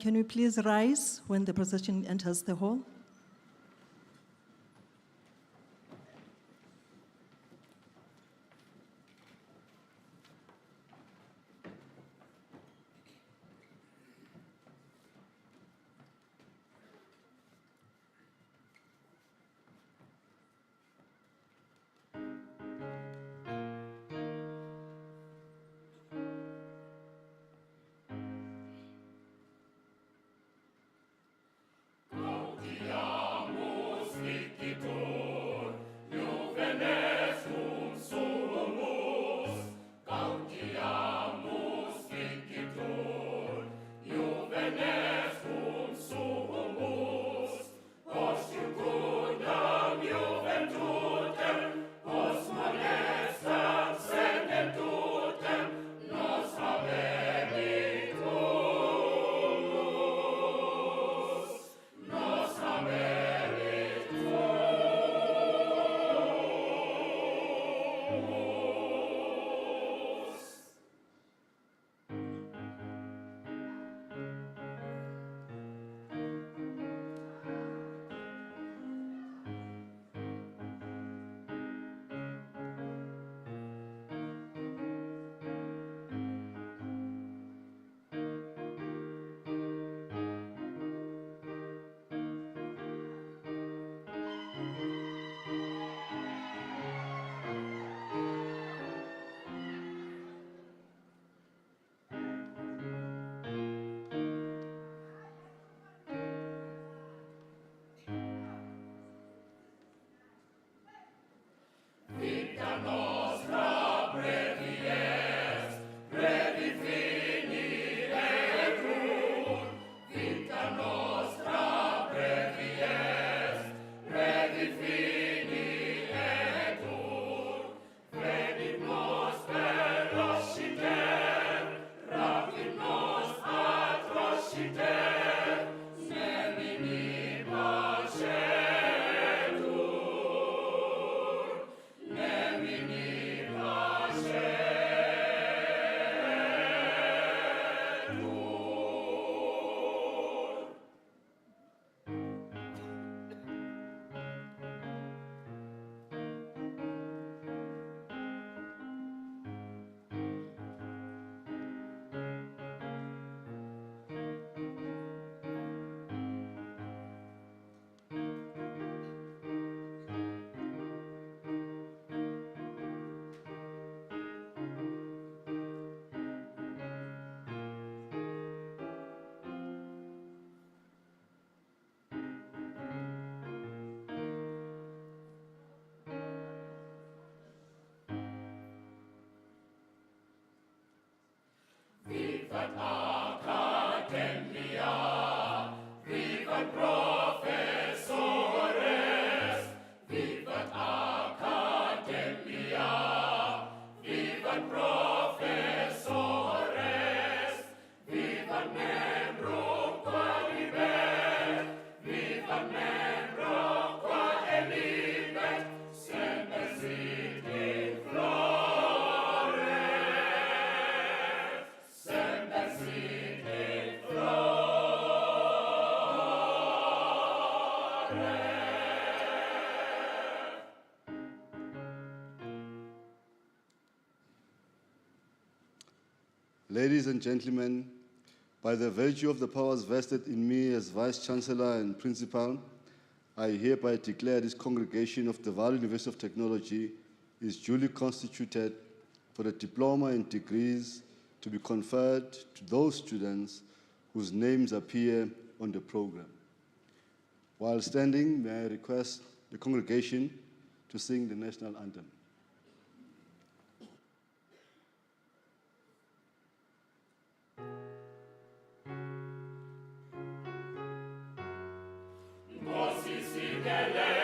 Can we please rise when the procession enters the hall? Ladies and gentlemen, by the virtue of the powers vested in me as Vice-Chancellor and Principal, I hereby declare this congregation of the VUT University of Technology is duly constituted for the diploma and degrees to be conferred to those students whose names appear on the program. While standing, may I request the congregation to sing the national anthem. Sigelela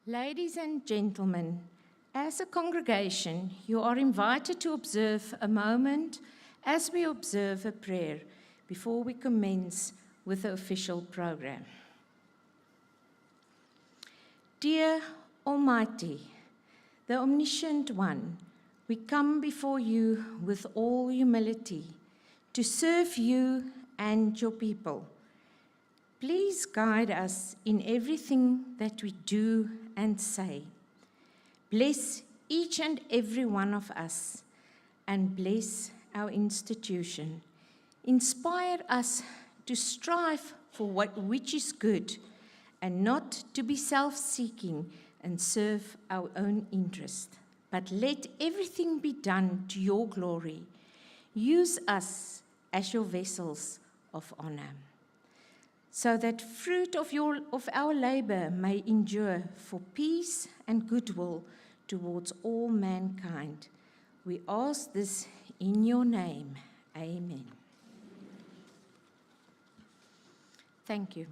Ladies and gentlemen, as a congregation, you are invited to observe a moment as we observe a prayer before we commence with the official program. Dear Almighty, the Omniscient One, we come before you with all humility to serve you and your people. Please guide us in everything that we do and say. Bless each and every one of us and bless our institution. Inspire us to strive for which is good and not to be self-seeking and serve our own interest. But let everything be done to your glory. Use us as your vessels of honor, so that fruit of our labor may endure for peace and goodwill towards all mankind. We ask this in your name. Amen. Thank you.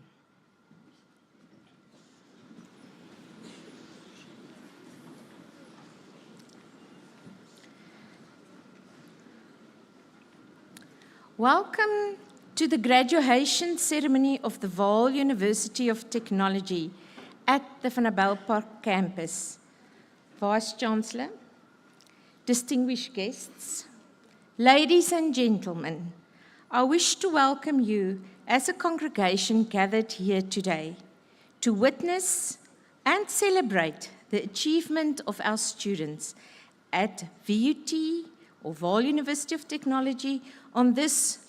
Welcome to the graduation ceremony of the Vaal University of Technology at the Van der Bijl Park campus. Vice Chancellor, distinguished guests, ladies and gentlemen, I wish to welcome you as a congregation gathered here today to witness and celebrate the achievement of our students at VUT or Vaal University of Technology on this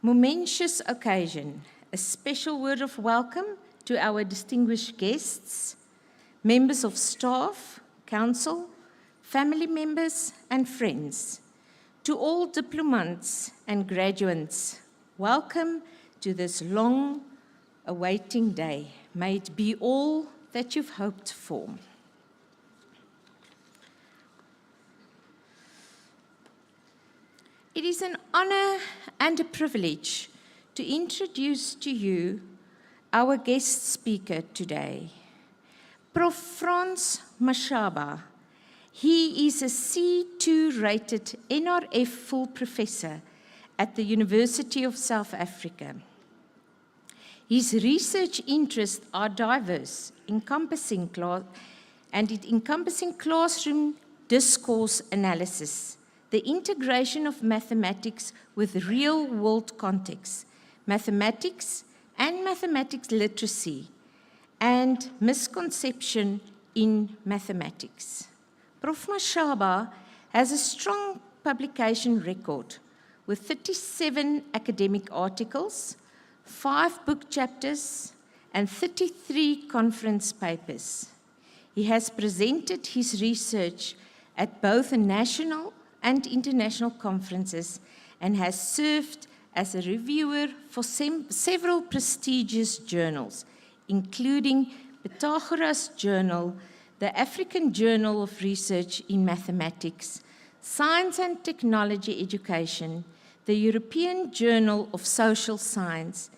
momentous occasion. A special word of welcome to our distinguished guests, members of staff, council, family members, and friends. To all diplomants and graduates, welcome to this long-awaiting day. May it be all that you've hoped for. It is an honor and a privilege to introduce to you our guest speaker today, Prof. Frans Mashaba. He is a C2-rated NRF full professor at the University of South Africa. His research interests are diverse, encompassing classroom discourse analysis, the integration of mathematics with real-world contexts, mathematics and mathematics literacy, and misconception in mathematics. Prof. Mashaba has a strong publication record with 37 academic articles, 5 book chapters, and 33 conference papers. He has presented his research at both national and international conferences and has served as a reviewer for several prestigious journals, including Pythagoras Journal, the African Journal of Research in Mathematics, Science and Technology Education, the European Journal of Social Science,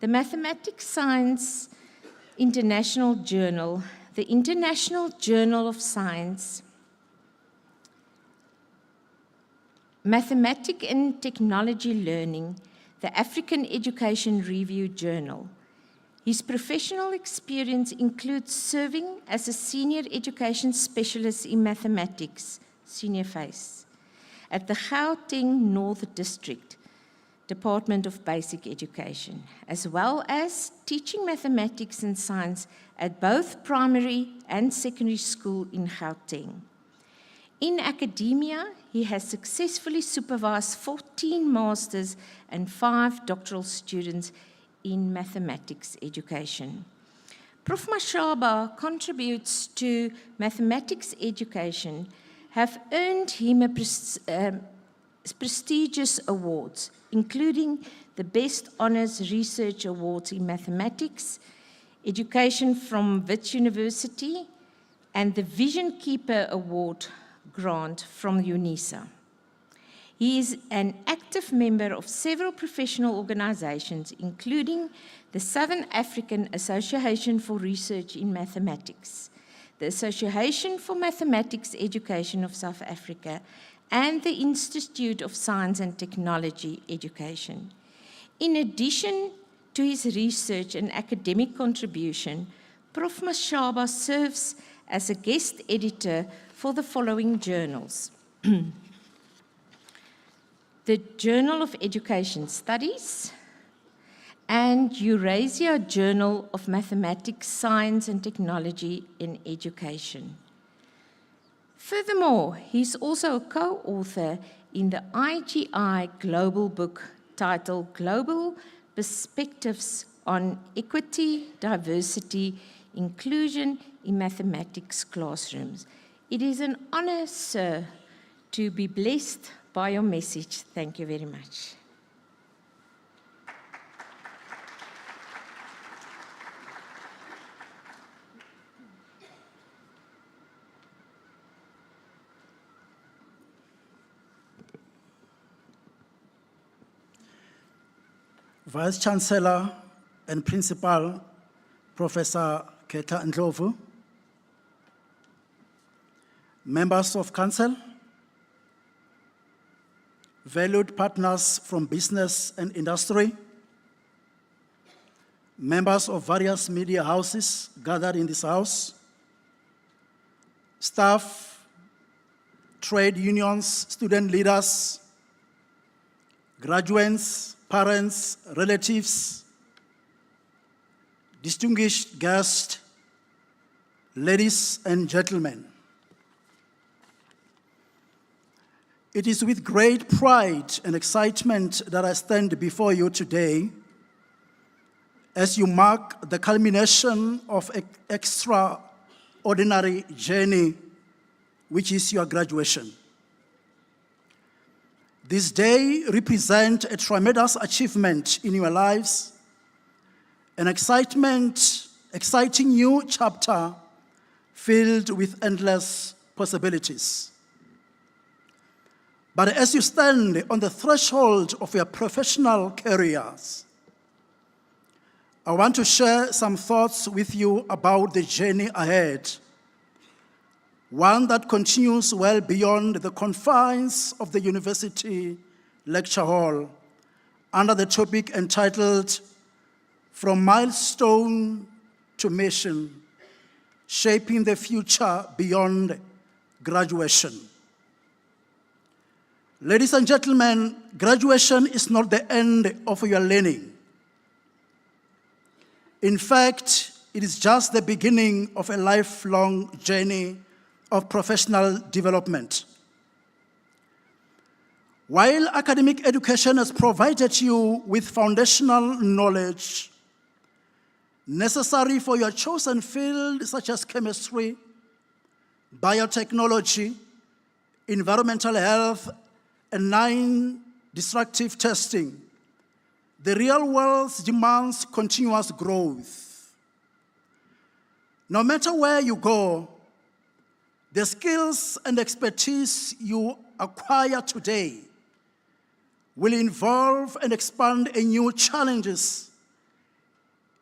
the Mathematics Science International Journal, the International Journal of Science, Mathematics and Technology Learning, the African Education Review Journal. His professional experience includes serving as a senior education specialist in mathematics, senior phase, at the Gauteng North District, Department of Basic Education, as well as teaching mathematics and science at both primary and secondary school in Gauteng. In academia, he has successfully supervised 14 masters and 5 doctoral students in mathematics education. Prof. Mashaba contributes to mathematics education, have earned him prestigious awards, including the Best Honours Research Awards in Mathematics, Education from Wits University, and the Vision Keeper Award grant from UNISA. He is an active member of several professional organizations, including the Southern African Association for Research in Mathematics, the Association for Mathematics Education of South Africa, and the Institute of Science and Technology Education. In addition to his research and academic contribution, Prof. Mashaba serves as a guest editor for the following journals. The Journal of Education Studies and Eurasia Journal of Mathematics, Science and Technology in Education. Furthermore, he's also a co-author in the IGI Global book titled Global Perspectives on Equity, Diversity, Inclusion in Mathematics Classrooms. It is an honor, sir, to be blessed by your message. Thank you very much. Vice-Chancellor and Principal, Professor Keta Ndlovu, members of Council, valued partners from business and industry, members of various media houses gathered in this house, staff, trade unions, student leaders, graduates, parents, relatives, distinguished guests, ladies and gentlemen. It is with great pride and excitement that I stand before you today as you mark the culmination of an extraordinary journey, which is your graduation. This day represents a tremendous achievement in your lives, an exciting new chapter filled with endless possibilities. But as you stand on the threshold of your professional careers, I want to share some thoughts with you about the journey ahead, one that continues well beyond the confines of the university lecture hall, under the topic entitled, From Milestone to Mission, Shaping the Future Beyond Graduation. Ladies and gentlemen, graduation is not the end of your learning. In fact, it is just the beginning of a lifelong journey of professional development. While academic education has provided you with foundational knowledge necessary for your chosen field, such as chemistry, biotechnology, environmental health, and non-destructive testing, the real world demands continuous growth. No matter where you go, the skills and expertise you acquire today will involve and expand new challenges,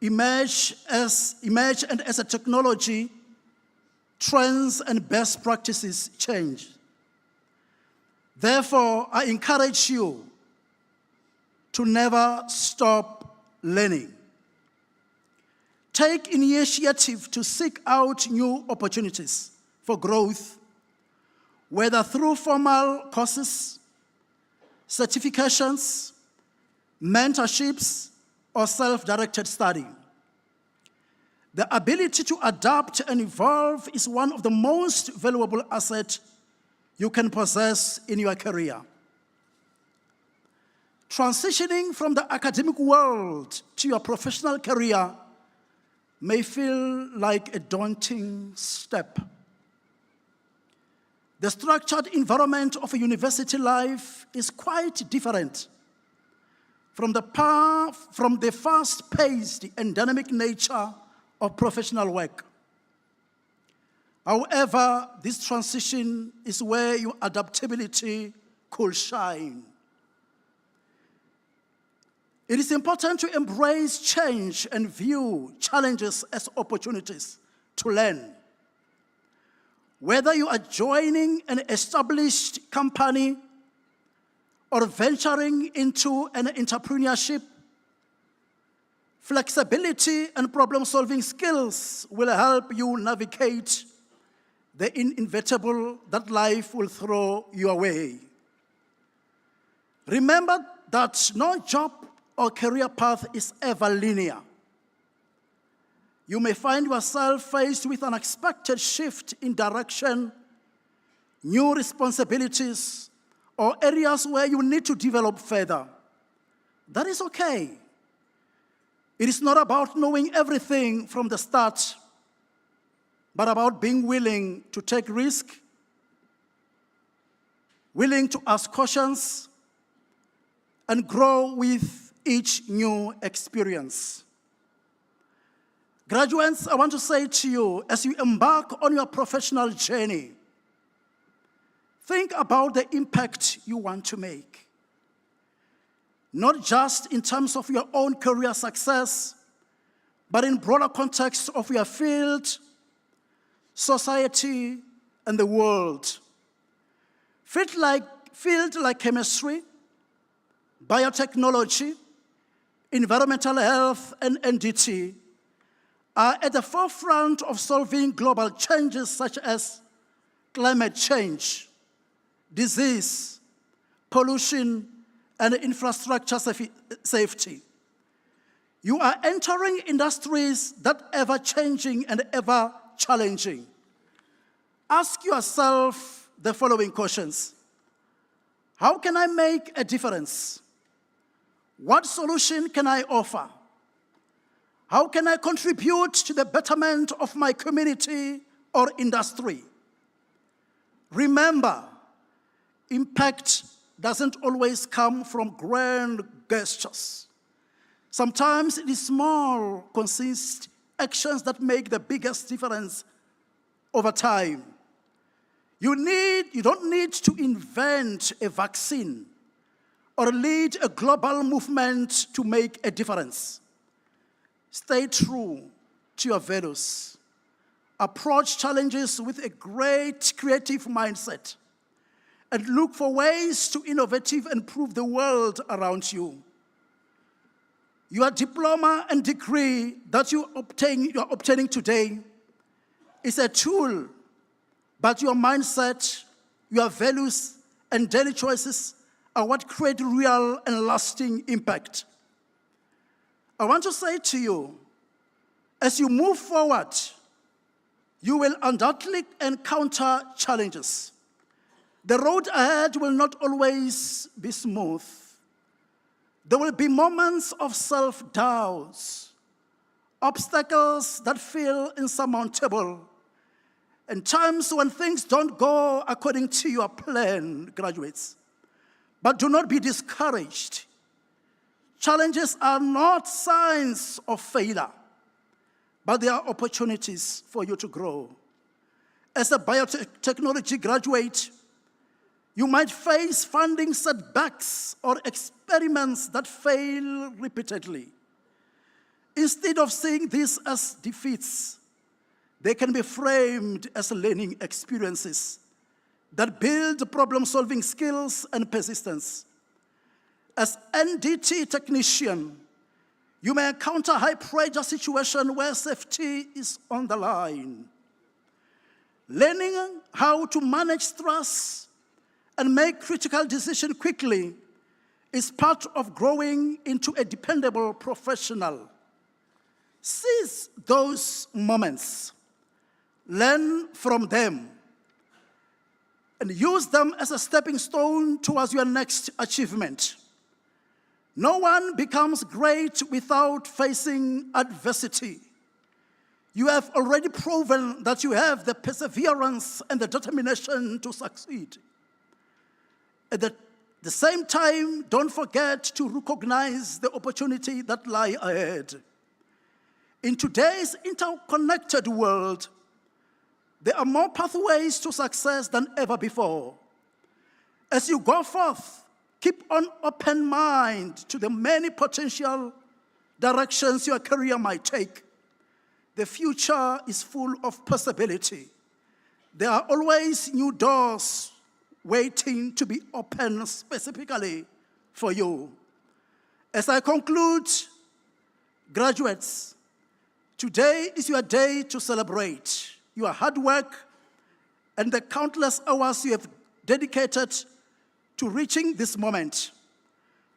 emerge and as a technology, trends and best practices change. Therefore, I encourage you to never stop learning. Take initiative to seek out new opportunities for growth, whether through formal courses, certifications, mentorships, or self-directed study. The ability to adapt and evolve is one of the most valuable assets you can possess in your career. Transitioning from the academic world to your professional career may feel like a daunting step. The structured environment of a university life is quite different from the fast-paced and dynamic nature of professional work. However, this transition is where your adaptability could shine. It is important to embrace change and view challenges as opportunities to learn, Whether you are joining an established company or venturing into an entrepreneurship, flexibility and problem-solving skills will help you navigate the inevitable that life will throw your way. Remember that no job or career path is ever linear. You may find yourself faced with an unexpected shift in direction, new responsibilities, or areas where you need to develop further. That is okay. It is not about knowing everything from the start, but about being willing to take risks, willing to ask questions, and grow with each new experience. Graduates, I want to say to you, as you embark on your professional journey, think about the impact you want to make. Not just in terms of your own career success, but in broader context of your field, society, and the world. Fields like chemistry, biotechnology, environmental health, and NDT are at the forefront of solving global challenges such as climate change, disease, pollution, and infrastructure safety. You are entering industries that are ever-changing and ever-challenging. Ask yourself the following questions. How can I make a difference? What solution can I offer? How can I contribute to the betterment of my community or industry? Remember, impact doesn't always come from grand gestures. Sometimes it is small, consistent actions that make the biggest difference over time. You don't need to invent a vaccine or lead a global movement to make a difference. Stay true to your values. Approach challenges with a great creative mindset and look for ways to innovate and improve the world around you. Your diploma and degree that you are obtaining today is a tool, but your mindset, your values, and daily choices are what create real and lasting impact. I want to say to you, as you move forward, you will undoubtedly encounter challenges. The road ahead will not always be smooth. There will be moments of self-doubts, obstacles that feel insurmountable, and times when things don't go according to your plan, graduates. But do not be discouraged. Challenges are not signs of failure, but they are opportunities for you to grow. As a biotechnology graduate, you might face funding setbacks or experiments that fail repeatedly. Instead of seeing these as defeats, they can be framed as learning experiences that build problem-solving skills and persistence. As NDT technician, you may encounter high-pressure situations where safety is on the line. Learning how to manage stress and make critical decisions quickly is part of growing into a dependable professional. Seize those moments, learn from them, and use them as a stepping stone towards your next achievement. No one becomes great without facing adversity. You have already proven that you have the perseverance and the determination to succeed. At the same time, don't forget to recognize the opportunity that lie ahead. In today's interconnected world, there are more pathways to success than ever before. As you go forth, keep an open mind to the many potential directions your career might take. The future is full of possibility. There are always new doors waiting to be opened specifically for you. As I conclude, graduates, today is your day to celebrate your hard work and the countless hours you have dedicated to reaching this moment.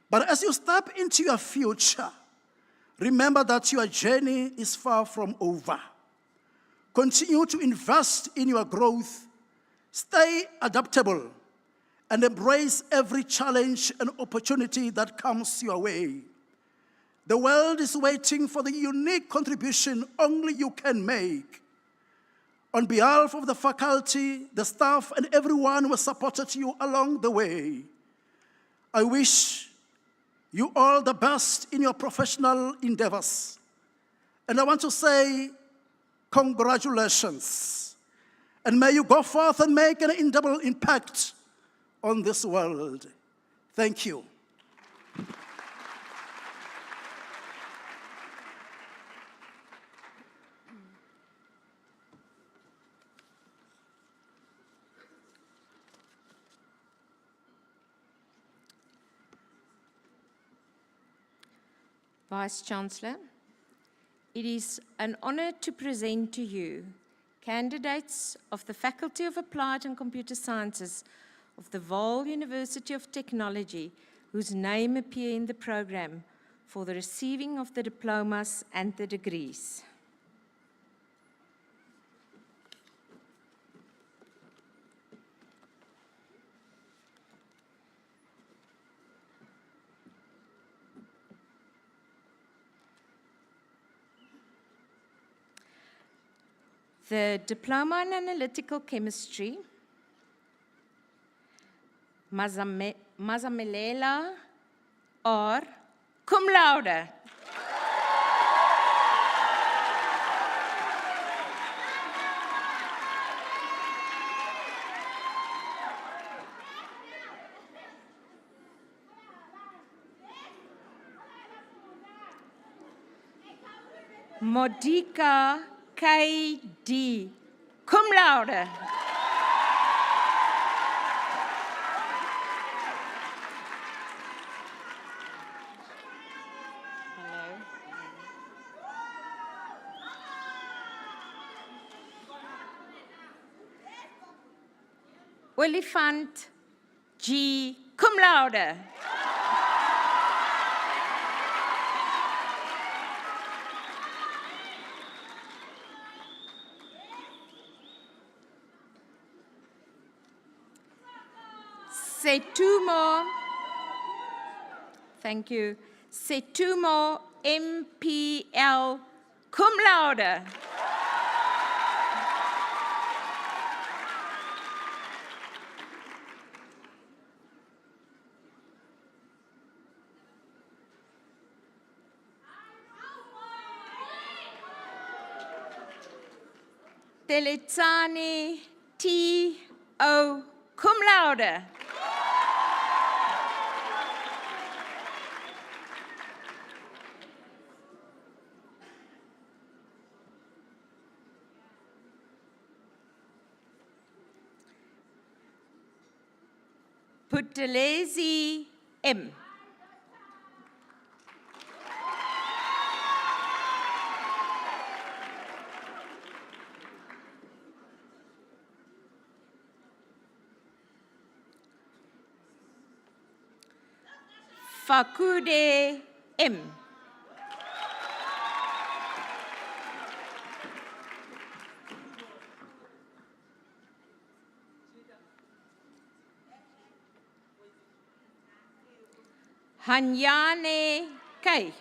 But as you step into your future, remember that your journey is far from over. Continue to invest in your growth, stay adaptable, and embrace every challenge and opportunity that comes your way. The world is waiting for the unique contribution only you can make. On behalf of the faculty, the staff, and everyone who has supported you along the way, I wish you all the best in your professional endeavors. And I want to say, congratulations. And may you go forth and make an indelible impact on this world. Thank you. Vice-Chancellor, it is an honor to present to you candidates of the Faculty of Applied and Computer Sciences of the Vaal University of Technology, whose name appear in the program for the receiving of the diplomas and the degrees. The Diploma in Analytical Chemistry, Mazamelela or cum laude. Modika K.D. cum laude. Hello. Olifant G. cum laude. Setumo, thank you. Setumo MPL cum laude. Teletsani T.O. cum laude. Putelezi M. Fakude M. Hanyane K.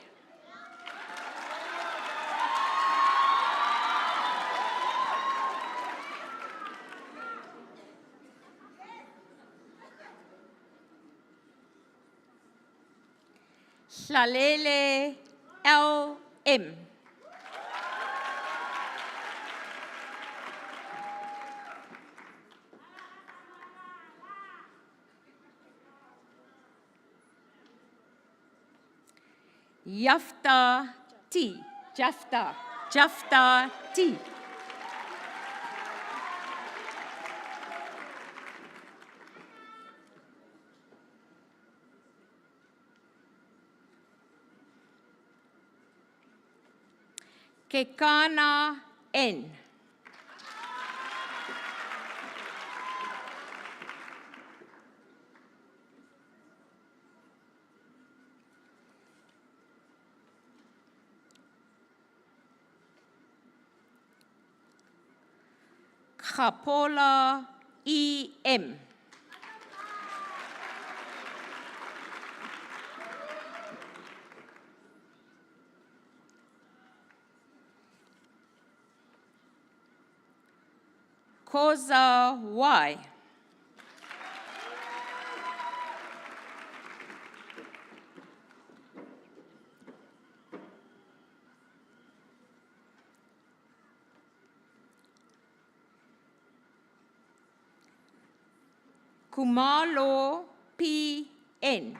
Hlalele L.M. Jafta T. Jafta T. Kekana N. Kapola E.M. Koza Y. Kumalo P.N.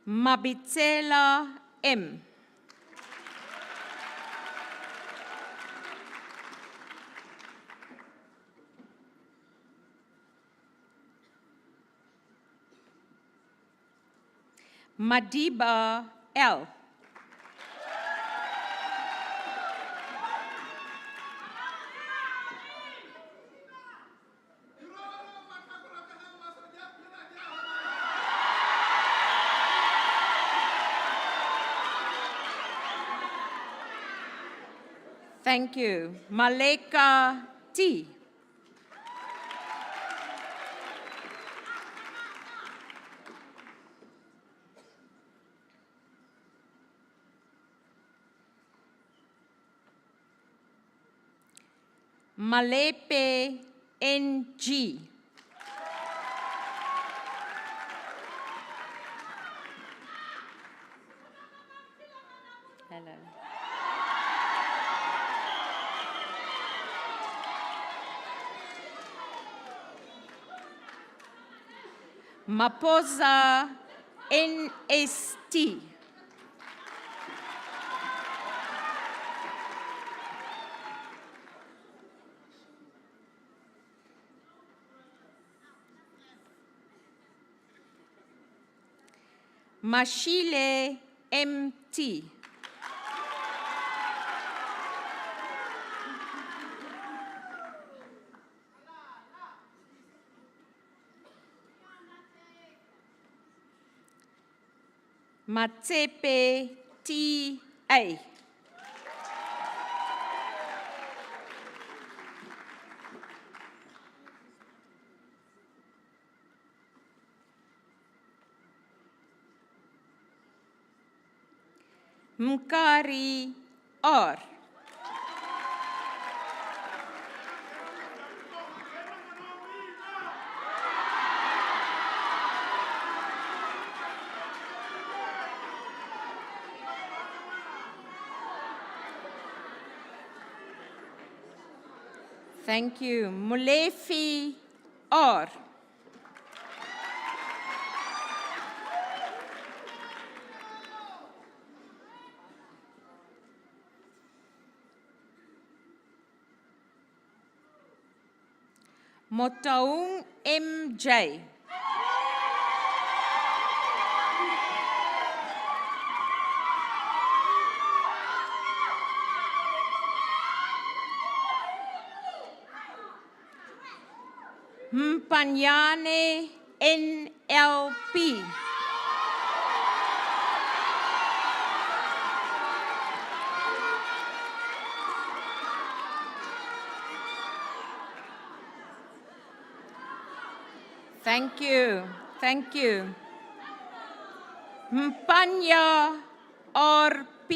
Mabitsela M. Madiba L. Thank you. Maleka T. Malepe NG. Hello. Maposa NST. Mashile MT. Matsepe TA. Mkari R. Thank you. Mulefi R. Motaung MJ. Mpanyane NLP. Thank you. Thank you. Mpanya RP.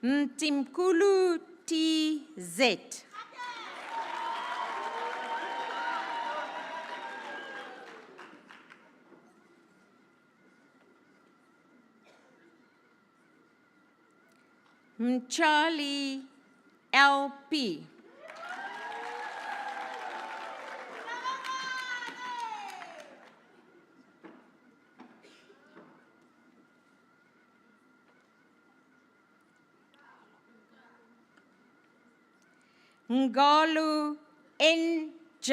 Ntimkulu TZ. Mchali LP. Ngalu NJ.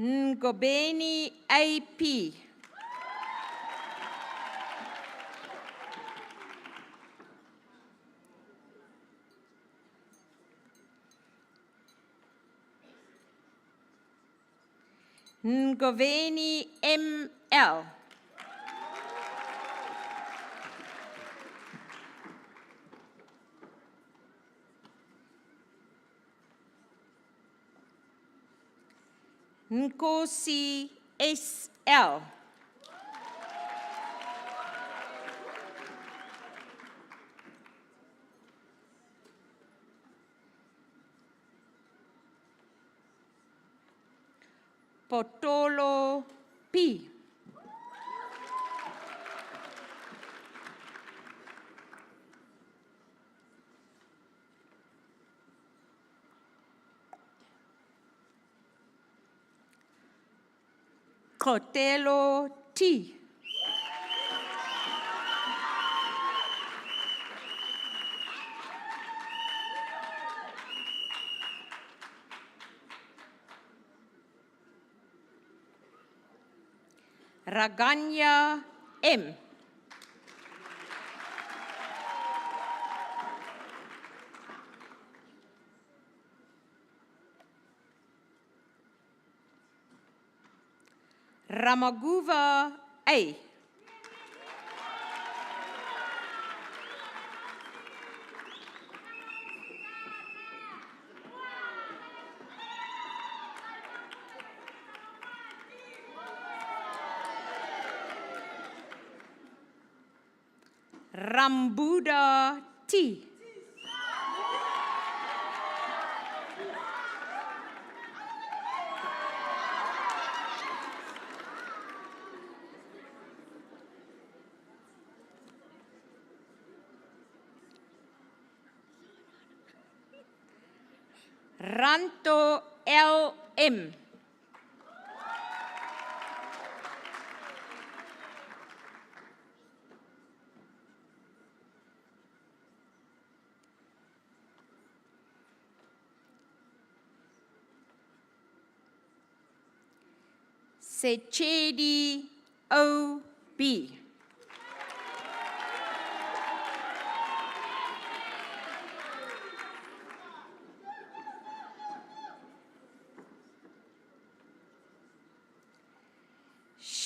Ngobeni AP. Ngoveni ML. Nkosi SL. Potolo P. Kotelo T. Raganya M. Ramaguva A. Rambuda T. Ranto LM. Sechedi OB.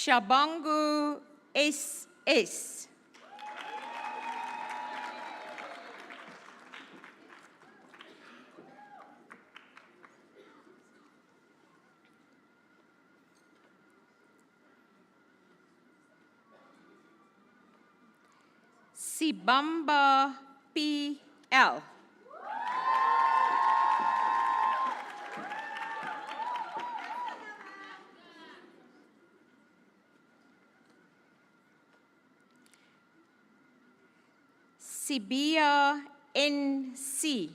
Shabangu SS. Sibamba PL. Sibia NC.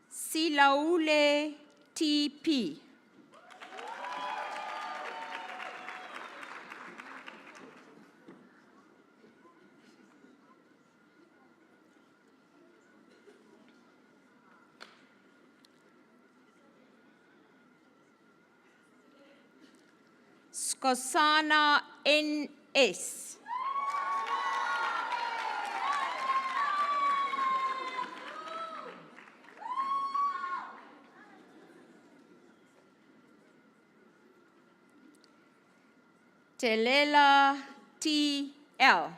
Silaule TP. Skosana NS. Telela TL.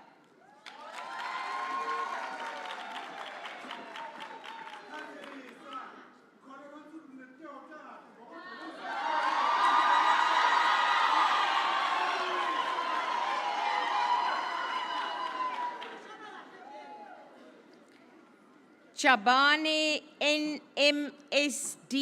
Chabane NMSD.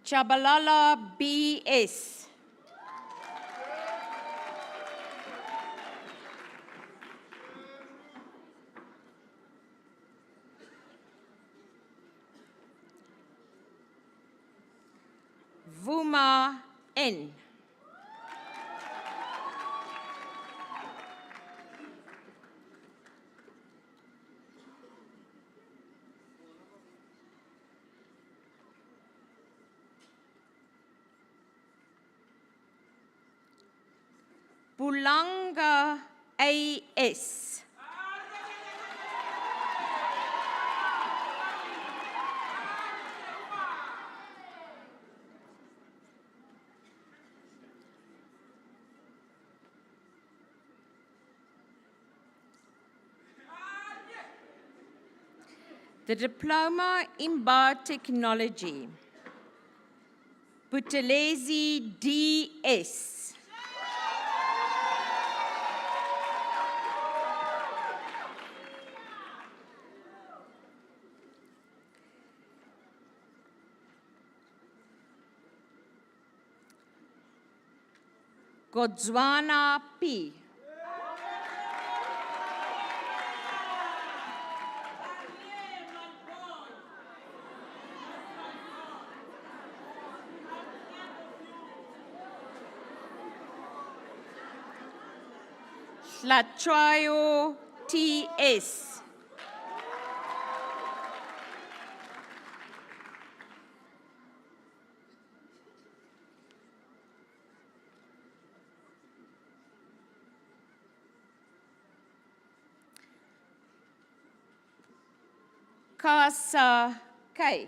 Chabalala BS. Vuma N. Bulanga AS. The Diploma in Biotechnology, Buthelezi DS. Godzwana P. Latrayo TS. Kasa K.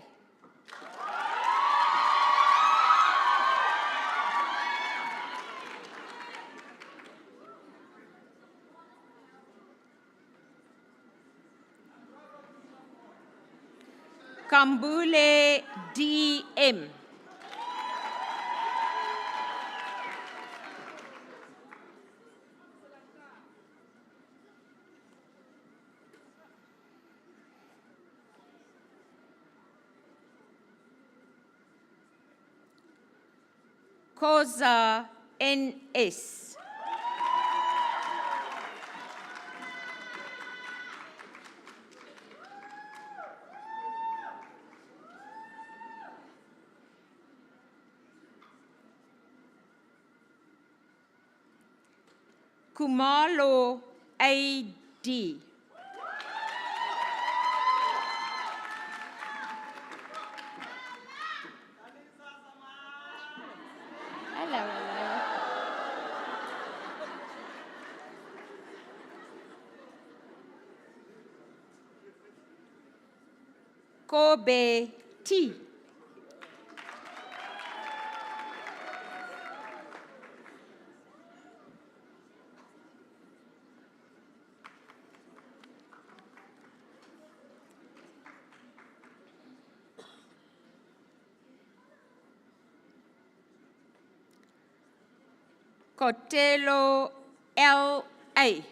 Kambule DM. Koza NS. Kumalo AD. Hello, hello. Kobe T. Kotelo LA.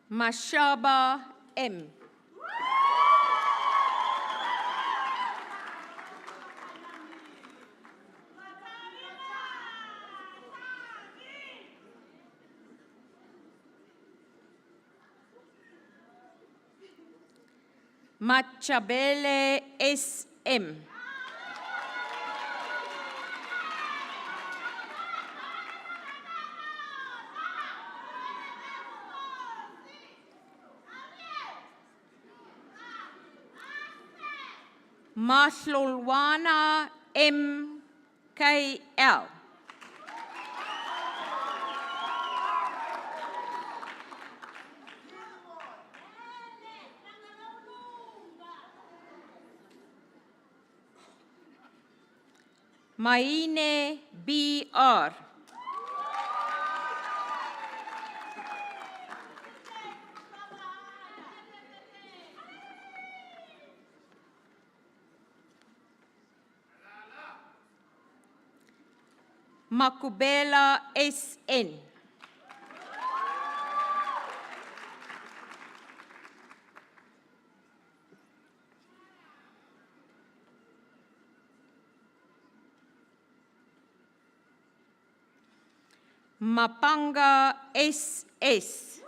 Mashaba M. Machabele SM. Mahlulwana MKL. Maine B.R. Makubela S.N. Mapanga S.S.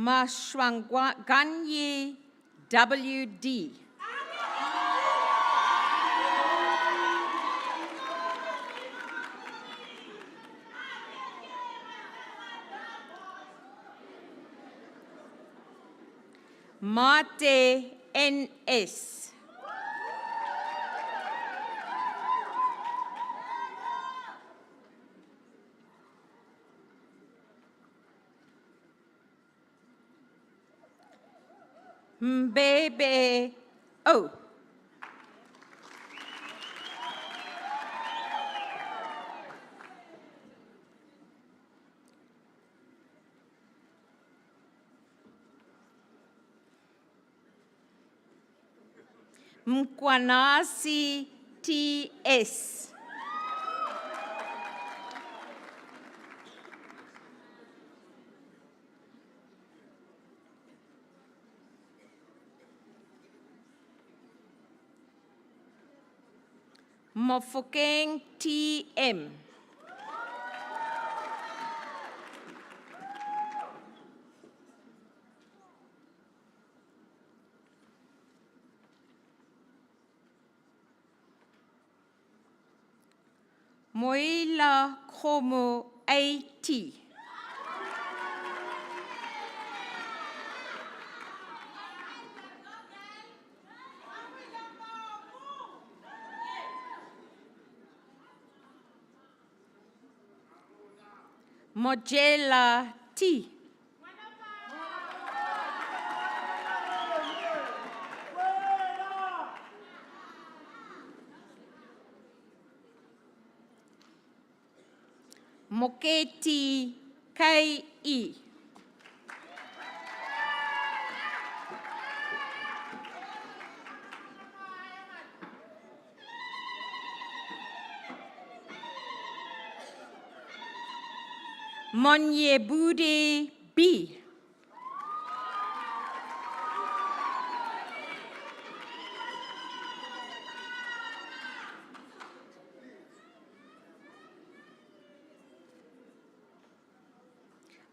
Mashwanganye W.D. Mate N.S. Mbebe O. Mkwanasi T.S. Mofokeng T.M. Moila Khomo A.T. Mojela T. Moketi K.E. Monyebude B.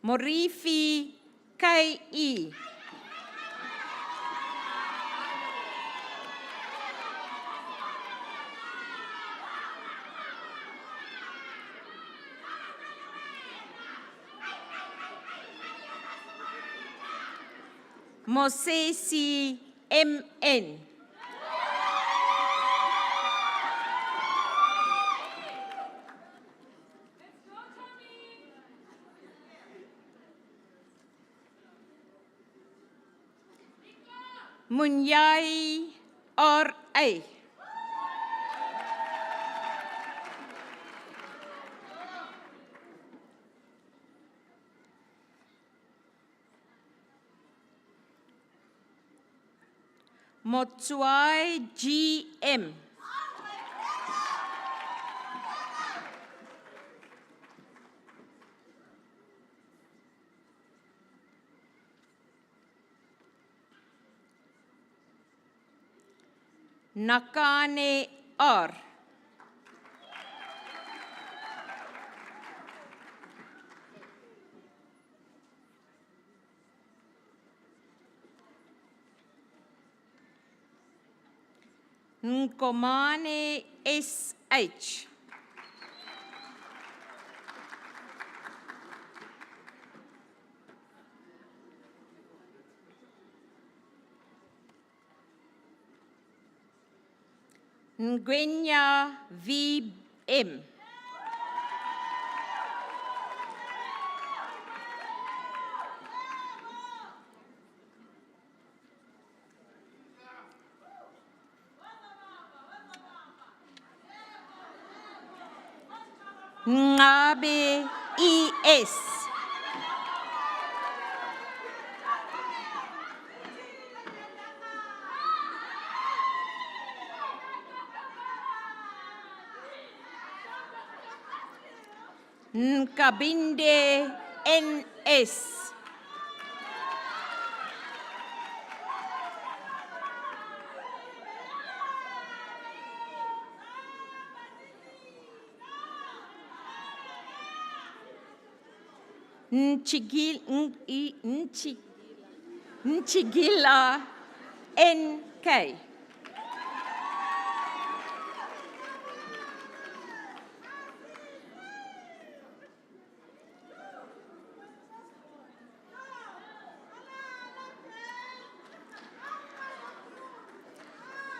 Morifi K.E. Mosesi M.N. Munyai R.A. Motsuai G.M. Nakane R. Nkomane S.H. Ngwenya V. M. Ngabe ES. Nkabinde NS. Nchigila NK.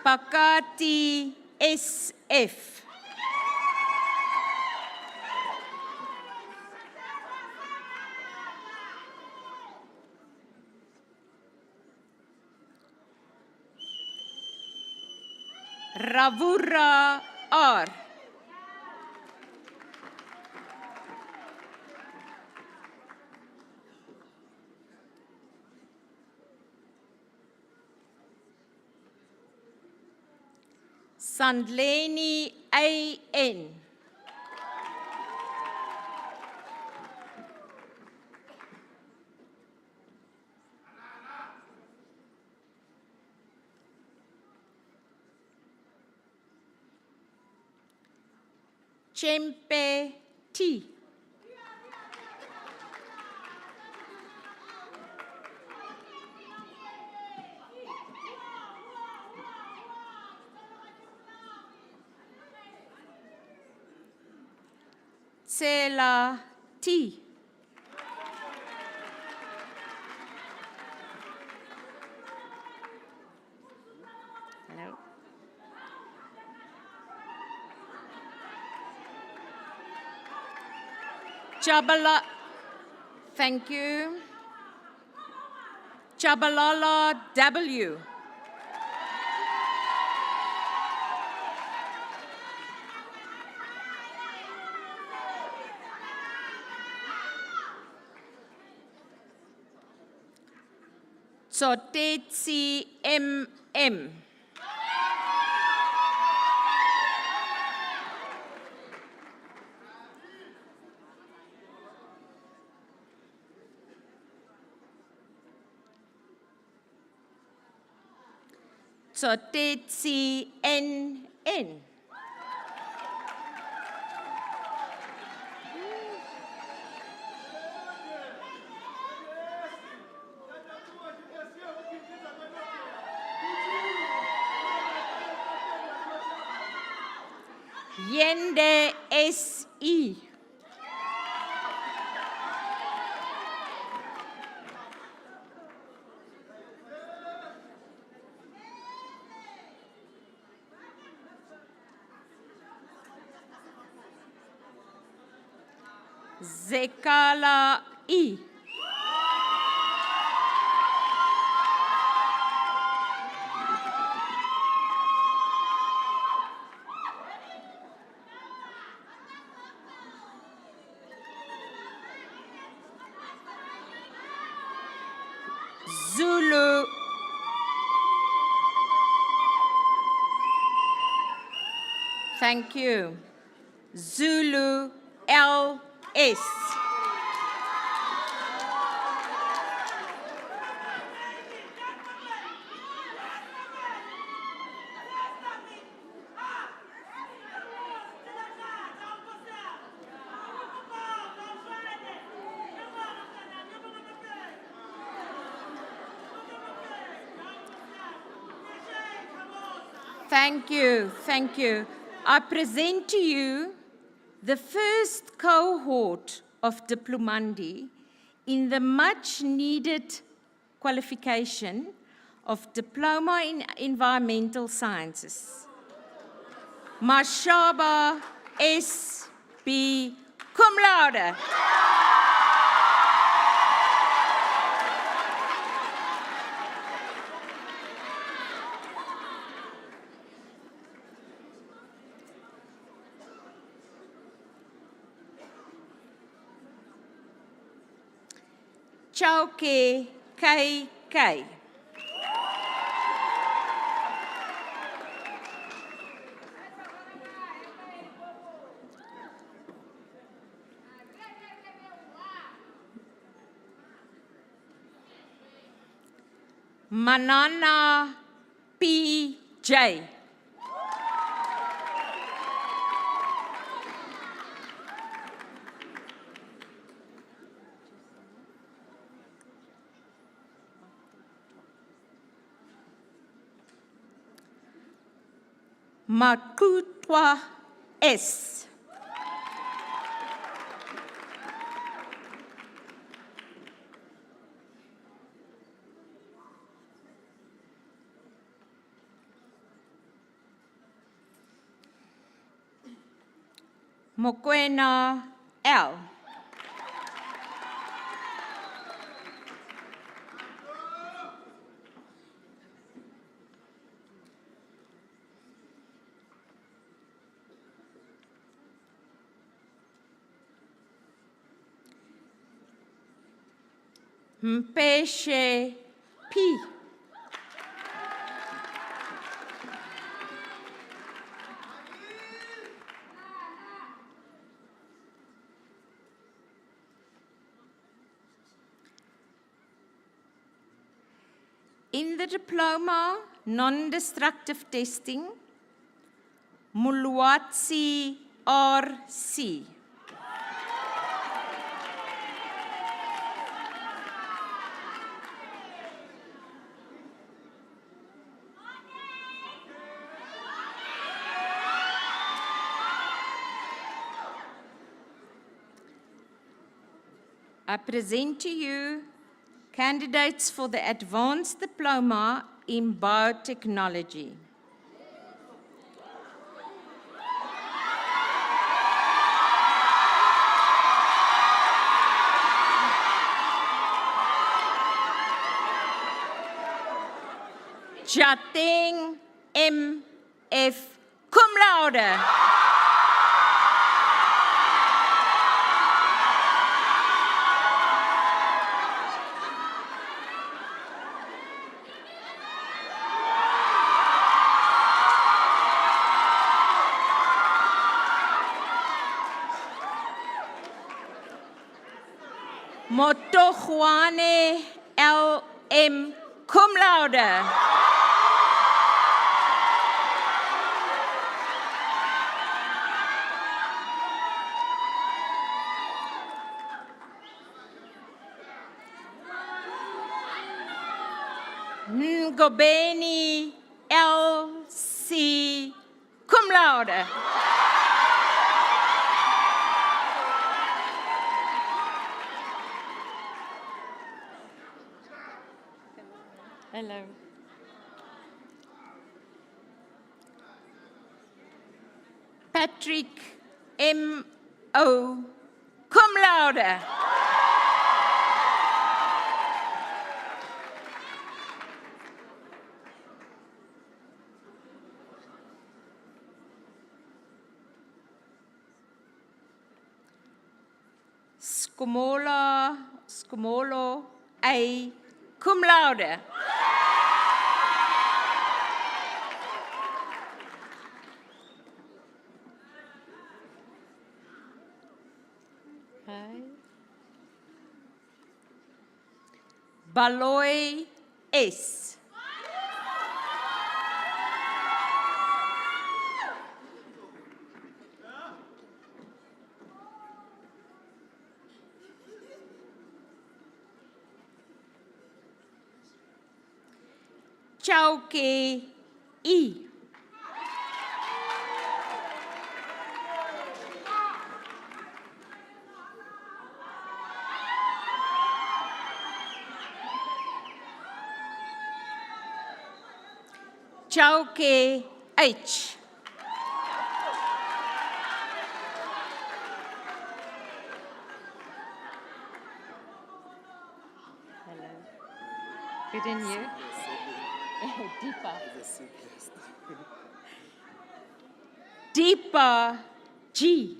Pakati SF. Ravura R. Sandleni AN. Chempe T. Tsela T. Hello. Chabala, thank you. Chabalala W. Tsotetsi MM. Tsotetsi NN. Yende SE. Zekala E. Zulu. Thank you. Zulu LS. Thank you, thank you. I present to you the first cohort of diplomandi in the much-needed qualification of Diploma in Environmental Sciences. Mashaba S.B. cum laude. Chauke KK. Manana PJ. Makutwa S. Mokwena L. Mpeshe P. In the diploma, non-destructive testing, Mulwatsi RC. I present to you candidates for the Advanced Diploma in Biotechnology. Jateng M.F. cum laude. Motojuane L.M. cum laude. Ngobeni L.C. cum laude. Hello. Patrick M.O. cum laude. Skomolo A. cum laude. Baloy S. Chauke E. Chauke H. Good in you. Deepa. Deepa G.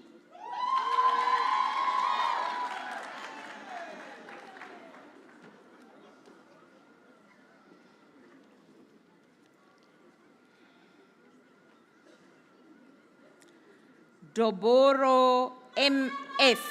Doboro MF.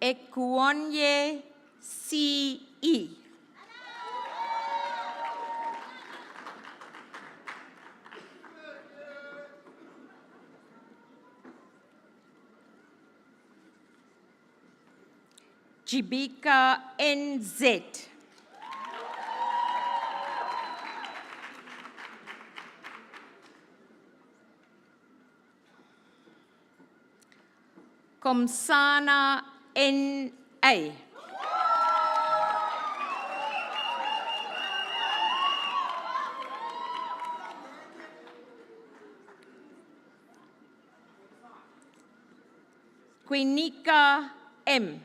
Ekwonye CE. Jibika NZ. Komsana NA. Quinika M.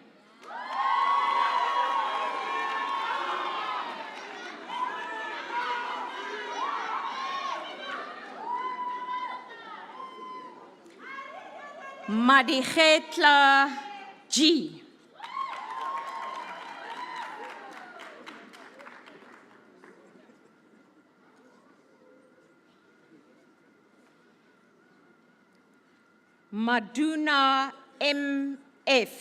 Madigetla G. Maduna MF.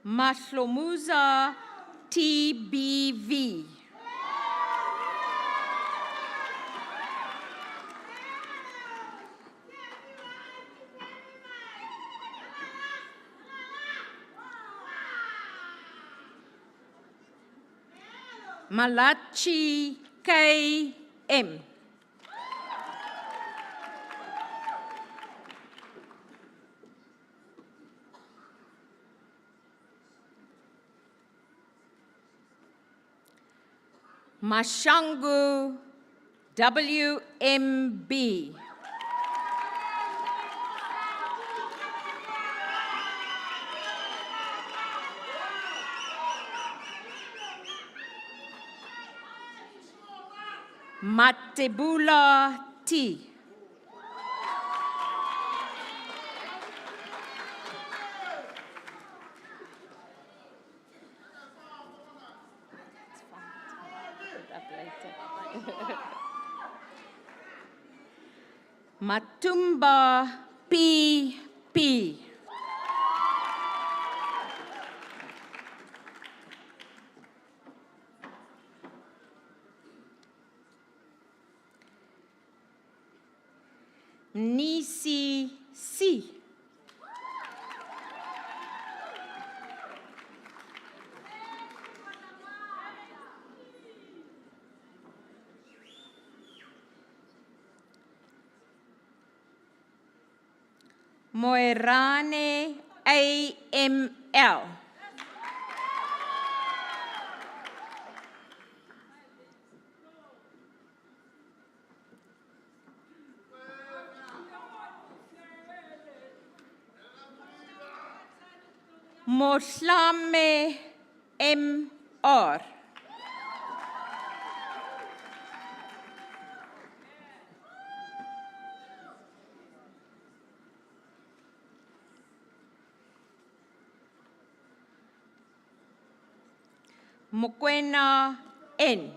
Maslomuza TBV. Malachi KM. Mashangu WMB. Matebula T. Matumba PP. Nisi C. Moirane AML. Moslame MR. Mokwena N.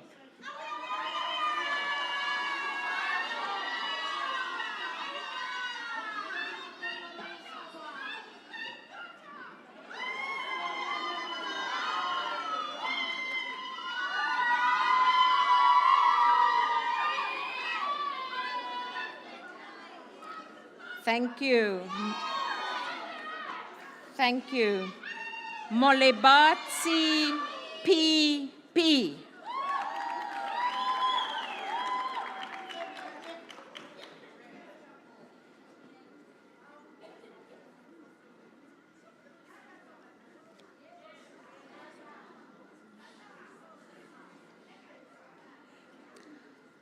Thank you. Thank you. Molebatsi PP.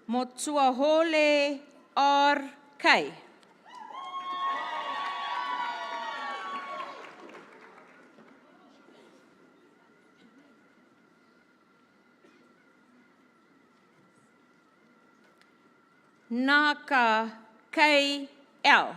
Motsuahole R.K. Naka K.L.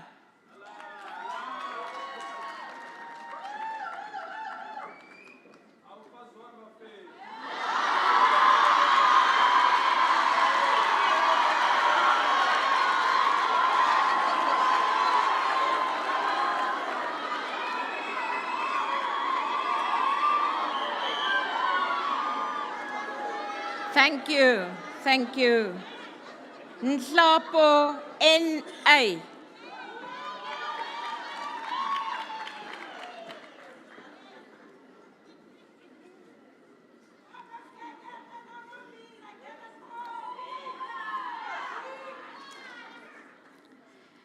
Thank you, thank you. Nhlapo N.A.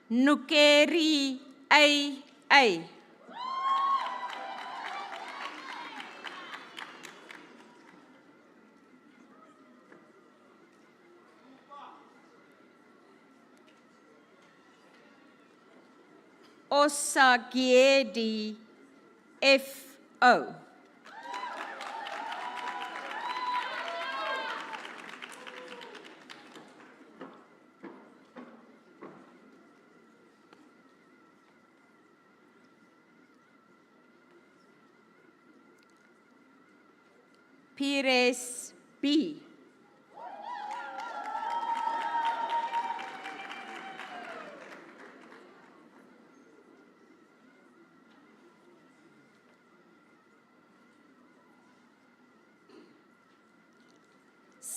Nukeri A.A. Osagiedi F.O. Pires B.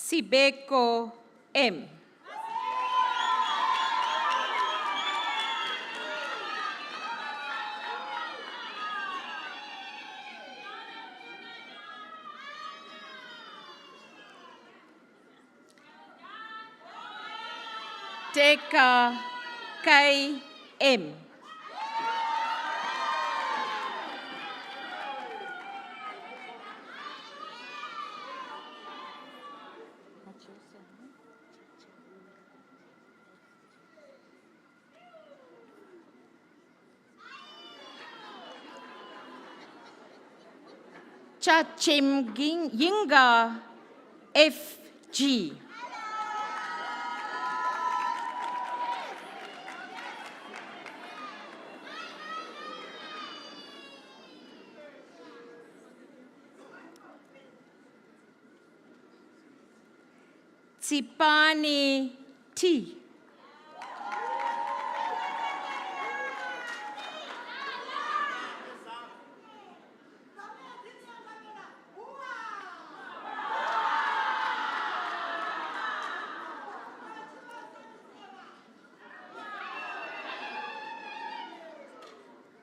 Sibeko M. Teka K.M. Chachim Yinga F.G. Tsipani T.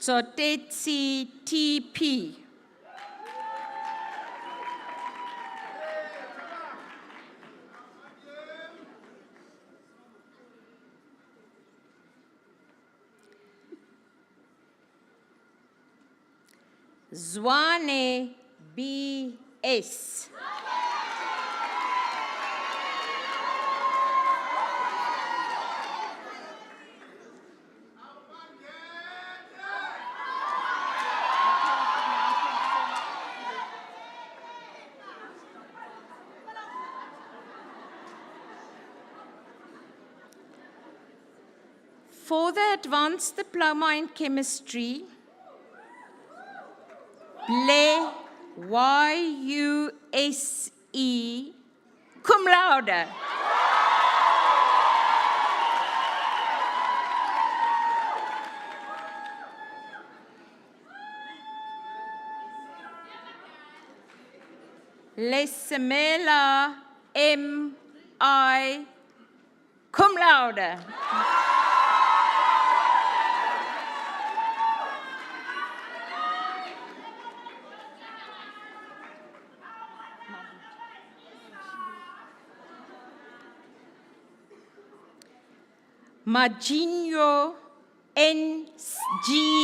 Zotetsi T.P. Zwane B.S. For the Advanced Diploma in Chemistry, Ble Y-U-S-E, cum laude. Lesemela M.I., cum laude. Maginho N.G.L.,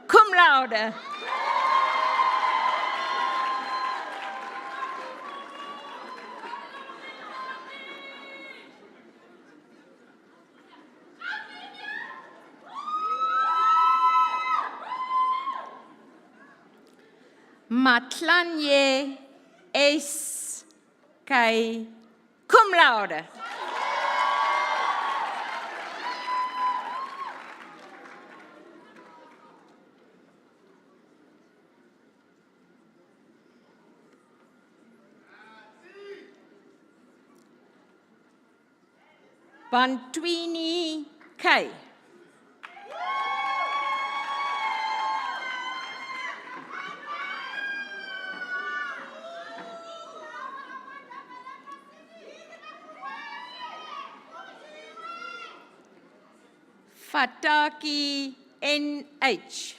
cum laude. Matlanye S. K. Cum laude. Bantwini K. Fataki NH.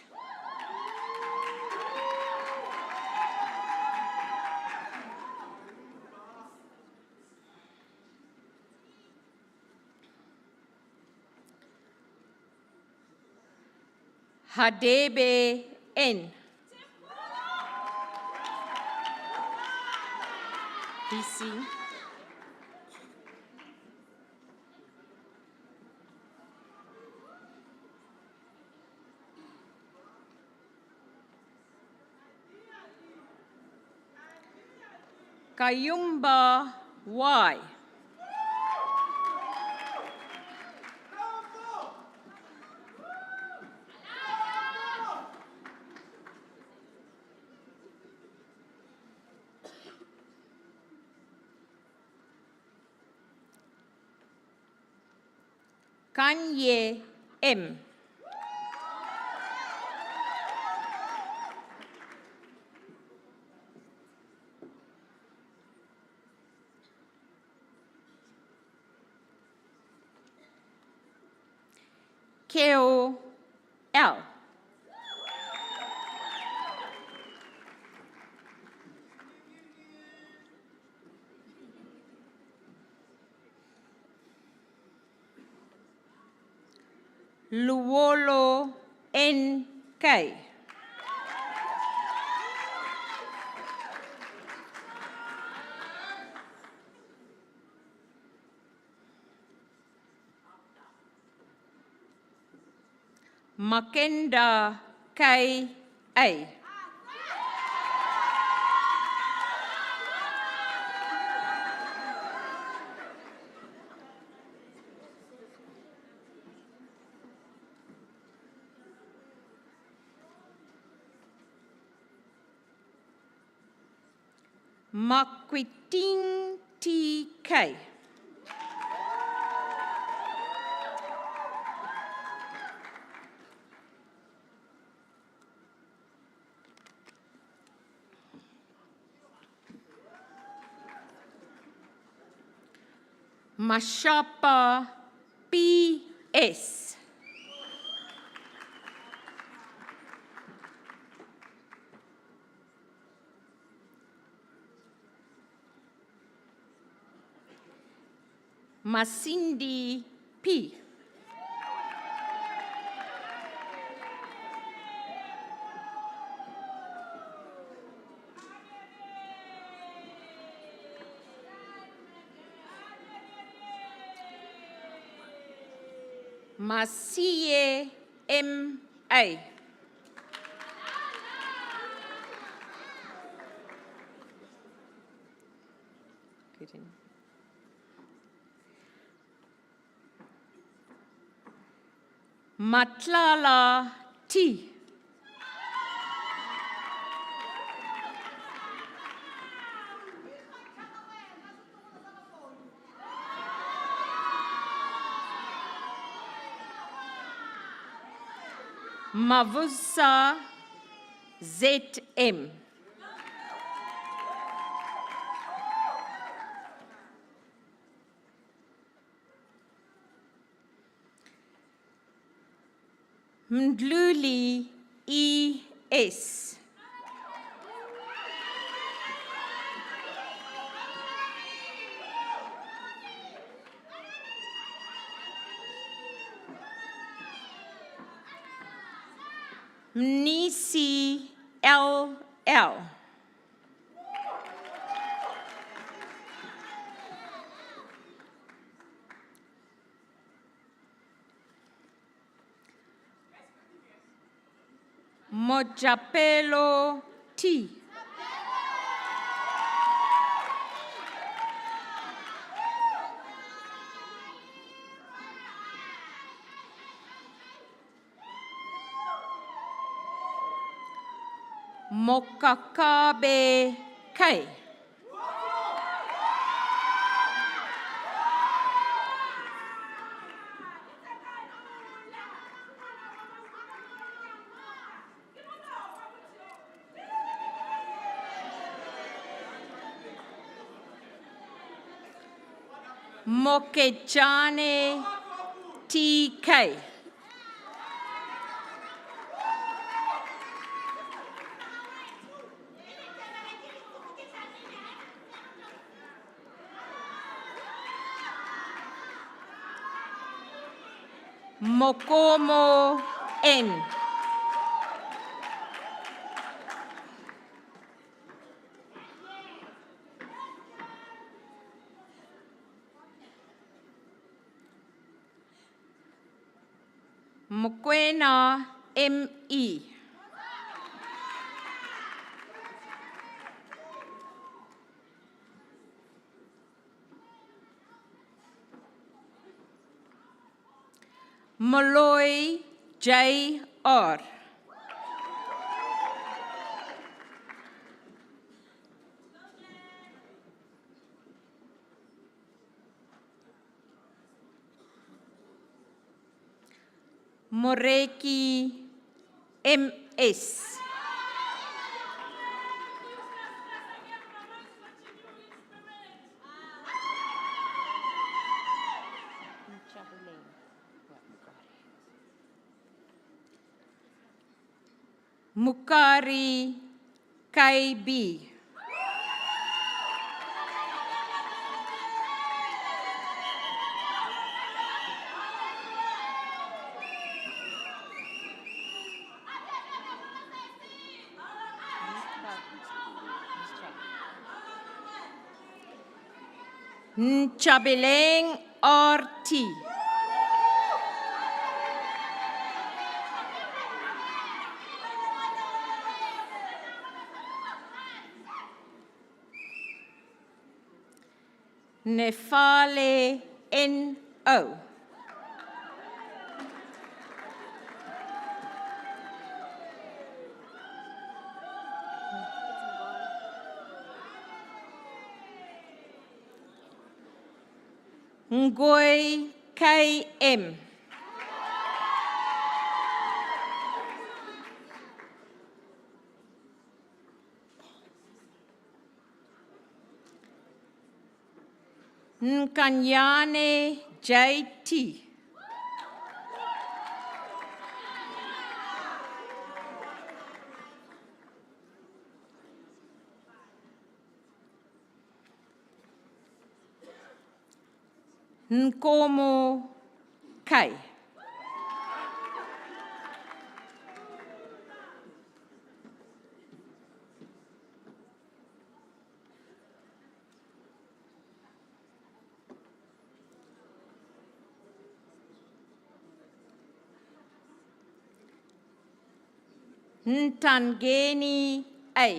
Hadebe N. DC. Kayumba Y. Kanye M. Keo L. Luolo NK. Makenda KA. Makwiting TK. Mashapa PS. Masindi P. Masiye MA. Matlala T. Mavusa ZM. Mdluli ES. Mnisi LL. Mojapelo T. Mokakabe K. Mokechane TK. Mokomo N. Mokwena M.E. Molloy J.R. Moreki M.S. Mukari K.B. Nchabeleng R.T. Nefale N.O. Ngoy K.M. Nkanyane J.T. Nkomo K. Ntangeni A.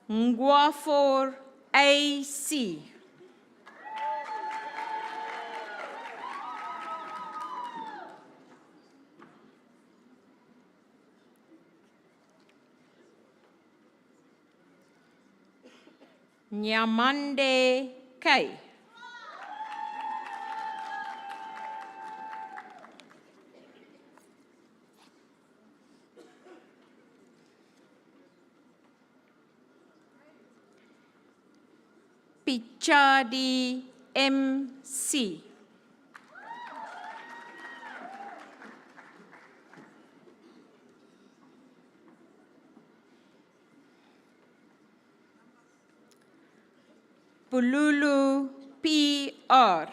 Ngwafor A.C. Nyamande K. Pichadi M.C. Pululu P.R.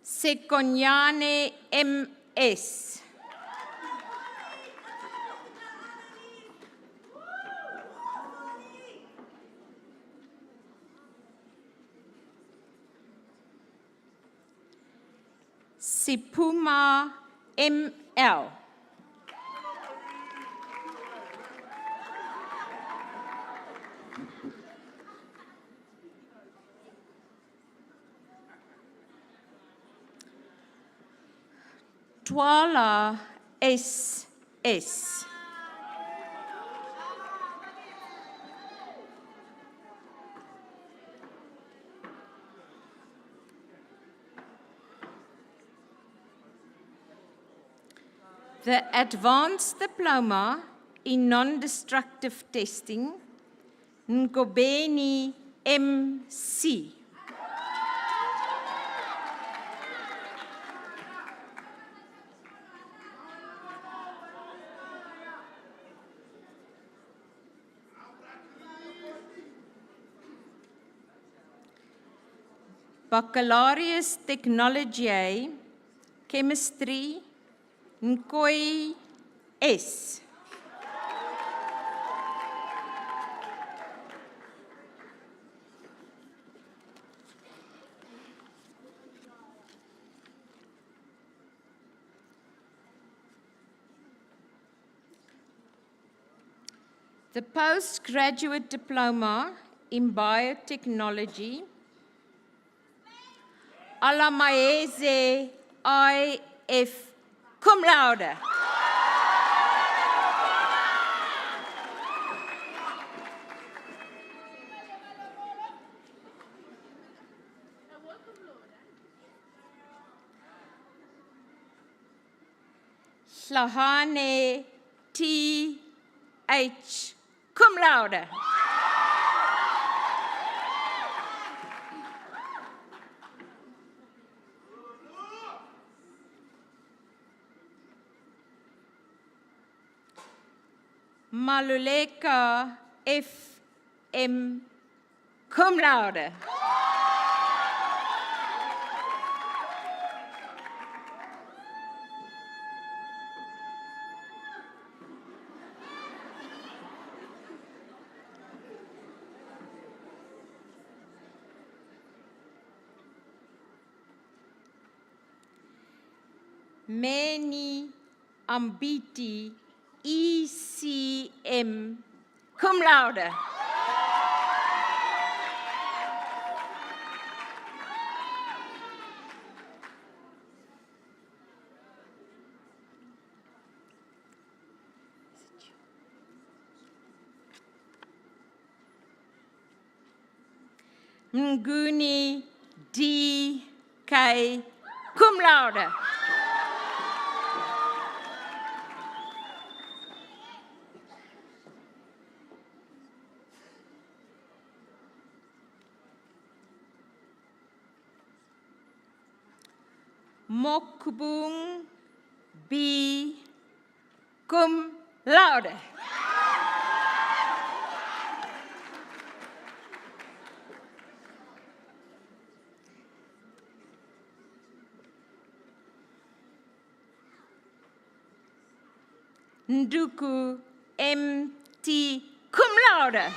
Sekonyane M.S. Sipuma ML. Twala SS. The Advanced Diploma in Nondestructive Testing, Ngobeni MC. Baccalaureus Technologiae, Chemistry, Nkoi S. The Postgraduate Diploma in Biotechnology, Alamaeze IF cum laude. Slahane TH cum laude. Maluleka FM cum laude. Many Ambiti ECM cum laude. Nguni DK cum laude. Mokbung B cum laude. Nduku MT cum laude.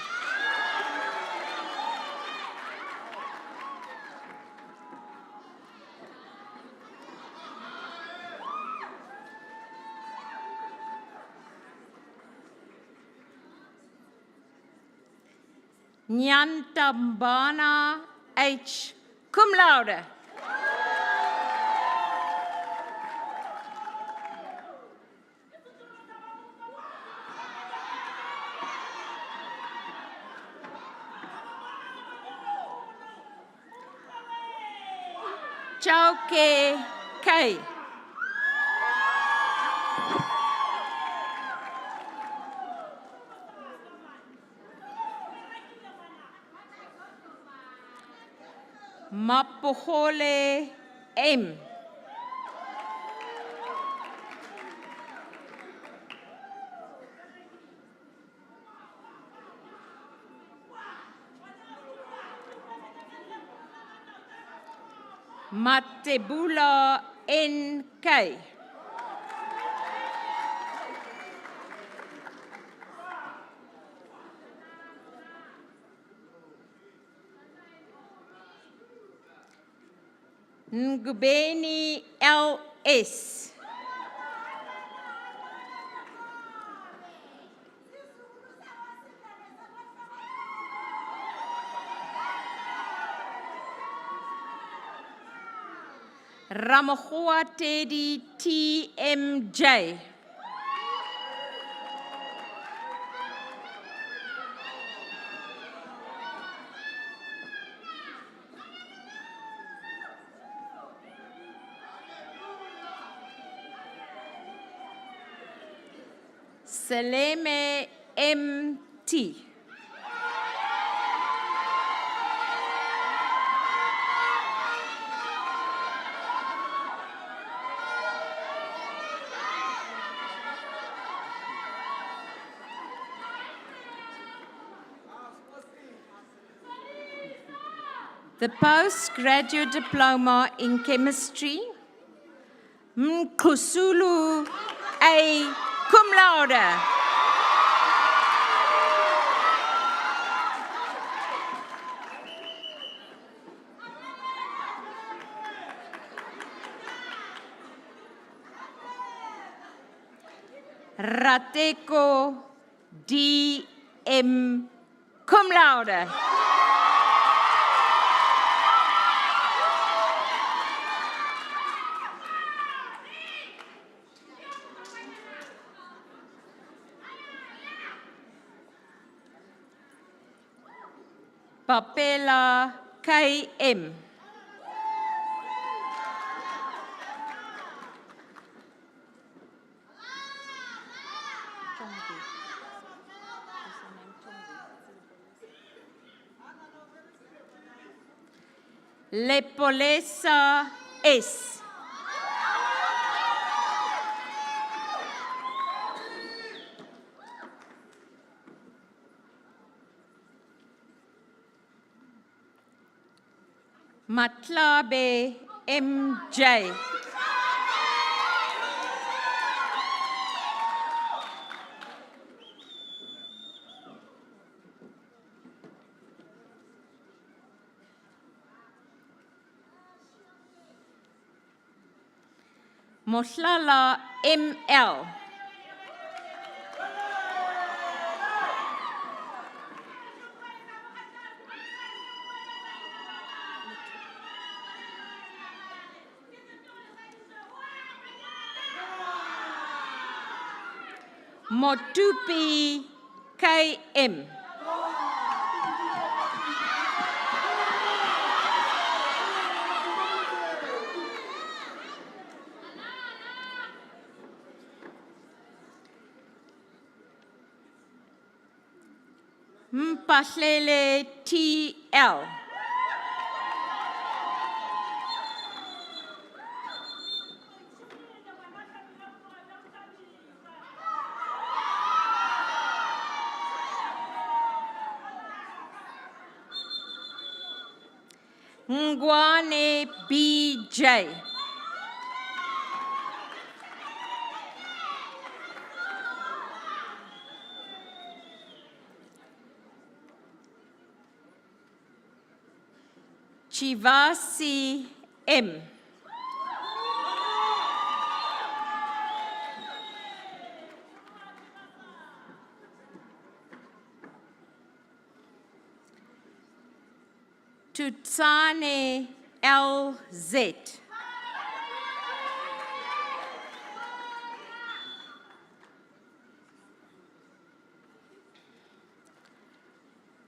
Nyantambana H cum laude. Chauke K. Mapohole M. Matebula NK. Ngubeni LS. Ramogoa Teddy TMJ. Seleme MT. The postgraduate diploma in chemistry, Mkusulu A. Cum laude. Rateko D.M. Cum laude. Papela K.M. Lepolesa S. Matlabe MJ. Mohlala ML. Motupi KM. Mpahlele TL. Ngwane BJ. Chivasi M. Tutsane LZ.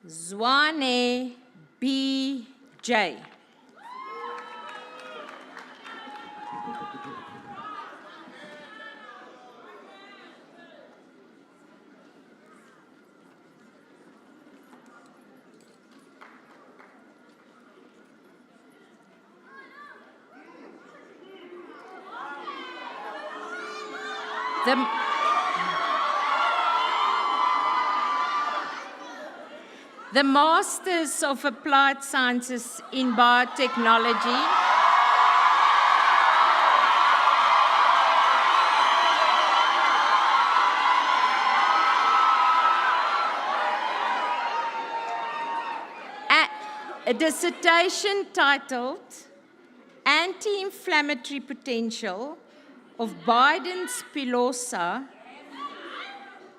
Zwane BJ. The Masters of Applied Sciences in Biotechnology. A dissertation titled anti-inflammatory potential of Biden's pilosa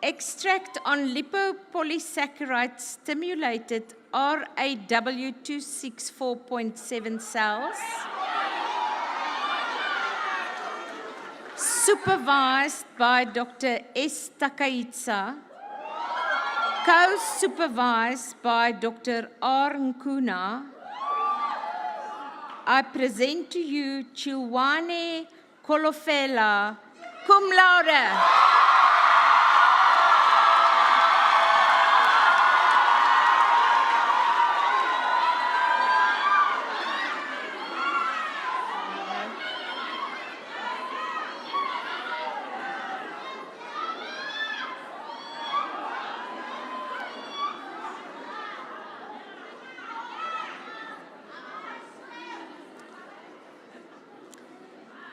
extract on lipopolysaccharide stimulated RAW264.7 cells, supervised by Dr. S. Takaitsa, co-supervised by Dr. R. Nkuna, I present to you Chilwane Kolofela, cum laude.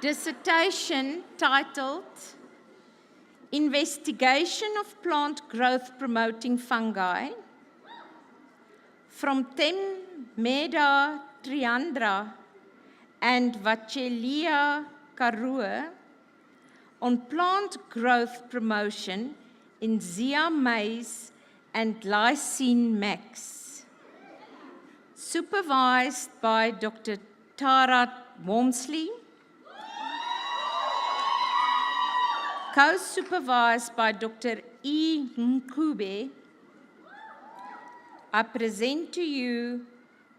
Dissertation titled Investigation of Plant Growth Promoting Fungi from Temeda triandra and Vachelia karua on plant growth promotion in Zea mays and Lysine max. Supervised by Dr. Tara Wormsley, co-supervised by Dr. E. Nkube, I present to you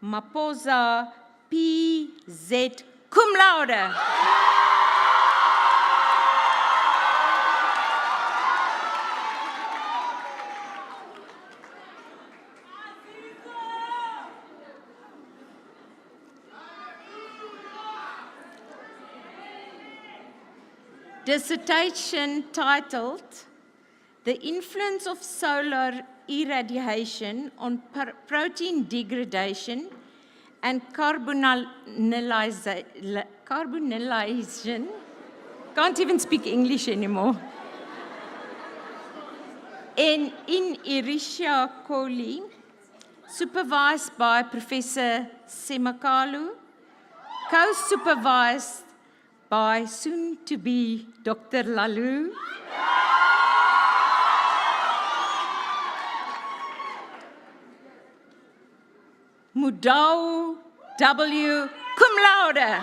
Maposa P.Z. cum laude. Dissertation titled The Influence of Solar Irradiation on Protein Degradation and Carbonylation. Can't even speak English anymore. In Escherichia coli, supervised by Professor Semakalu, co-supervised by soon-to-be Dr. Lalu, Mudau W. cum laude.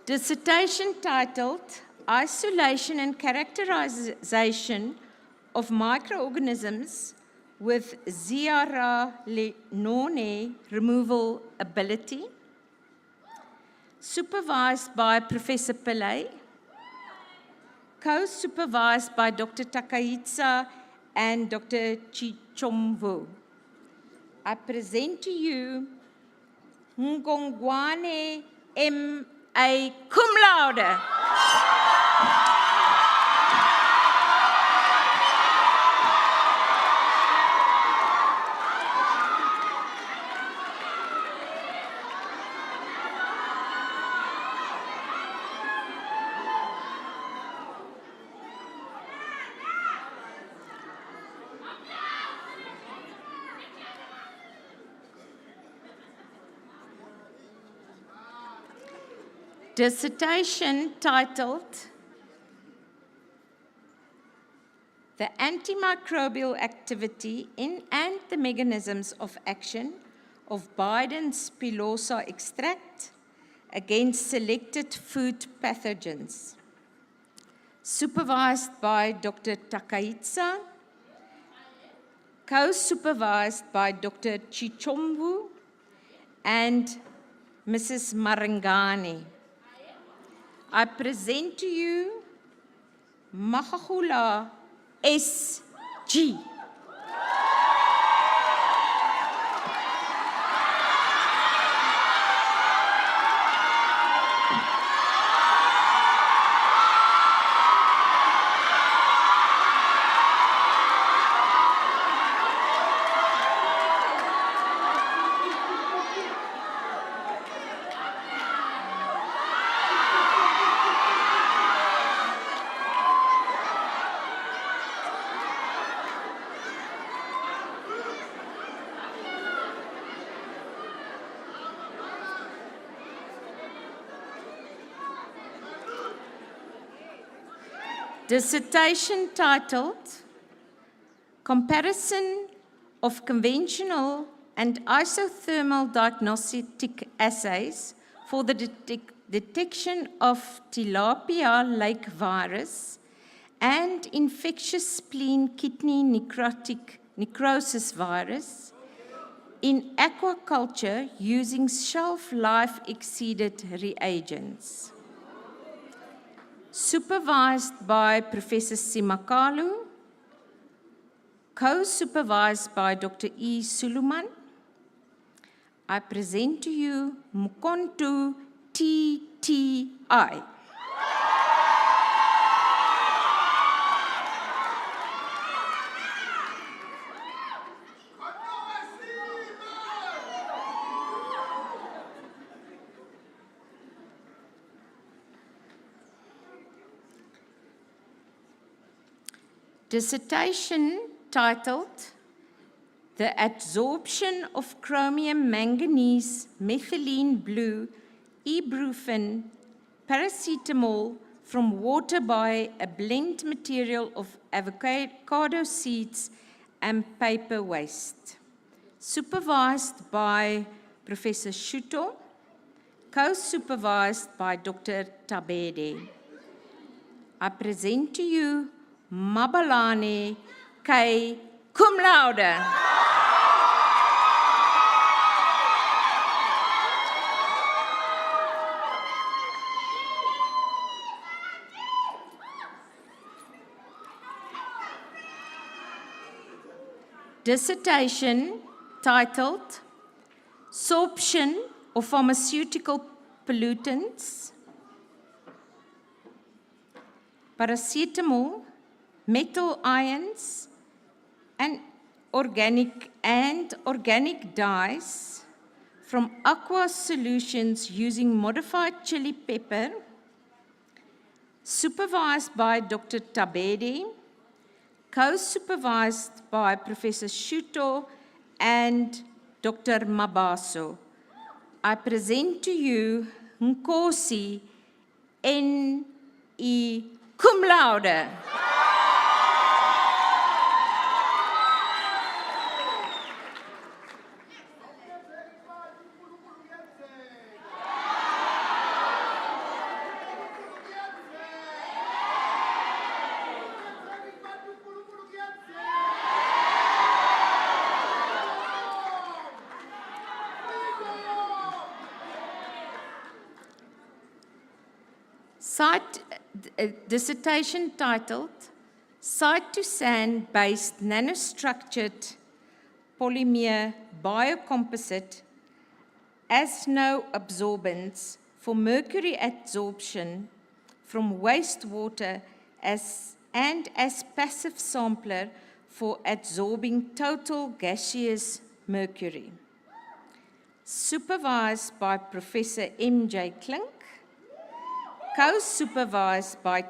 Dissertation titled Isolation and Characterization of Microorganisms with zearalenone Removal Ability, supervised by Professor Pillay, co-supervised by Dr. Takaitsa and Dr. Chichomvu. I present to you Ngongwane M.A. cum laude. Dissertation titled The Antimicrobial Activity in and the Mechanisms of Action of Biden's pilosa extract against selected food pathogens. Supervised by Dr. Takaitsa, co-supervised by Dr. Chichomvu and Mrs. Marangani. I present to you Mahahula S.G. Dissertation titled Comparison of Conventional and Isothermal Diagnostic Assays for the detection of tilapia lake virus and infectious spleen kidney necrosis virus in aquaculture using shelf-life exceeded reagents. Supervised by Professor Simakalu, co-supervised by Dr. E. Suluman, I present to you Mkontu TTI. Dissertation titled The Adsorption of Chromium Manganese Methylene Blue Ibuprofen Paracetamol from water by a blend material of avocado seeds and paper waste. Supervised by Professor Shuto, co-supervised by Dr. Tabede. I present to you Mabalane K. Cum laude. Dissertation titled Sorption of Pharmaceutical Pollutants, Paracetamol, metal ions, and organic dyes from aqua solutions using modified chili pepper, supervised by Dr. Tabede, co-supervised by Professor Shuto and Dr. Mabaso. I present to you Nkosi N.E. Cum laude. Dissertation titled Side-to-Sand-Based Nanostructured Polymer Biocomposite Asno-Absorbents for Mercury Adsorption from Wastewater as passive sampler for adsorbing total gaseous mercury. Supervised by Professor M.J. Klink, co-supervised by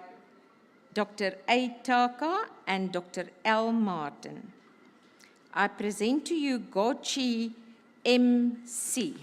Dr. A. Taka and Dr. L. Martin. I present to you Gochi M.C.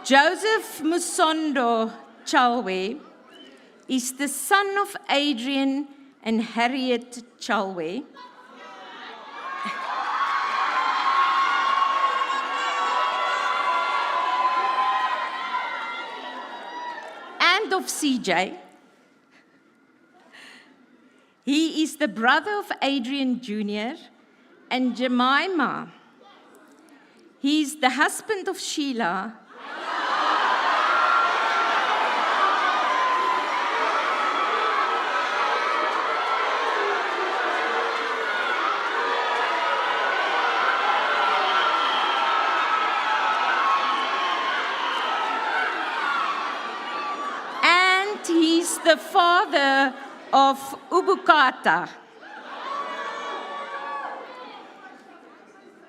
Joseph Musondo Chalwe is the son of Adrian and Harriet Chalwe. And of CJ. He is the brother of Adrian Jr. and Jemima. He is the husband of Sheila. father of Ubukata.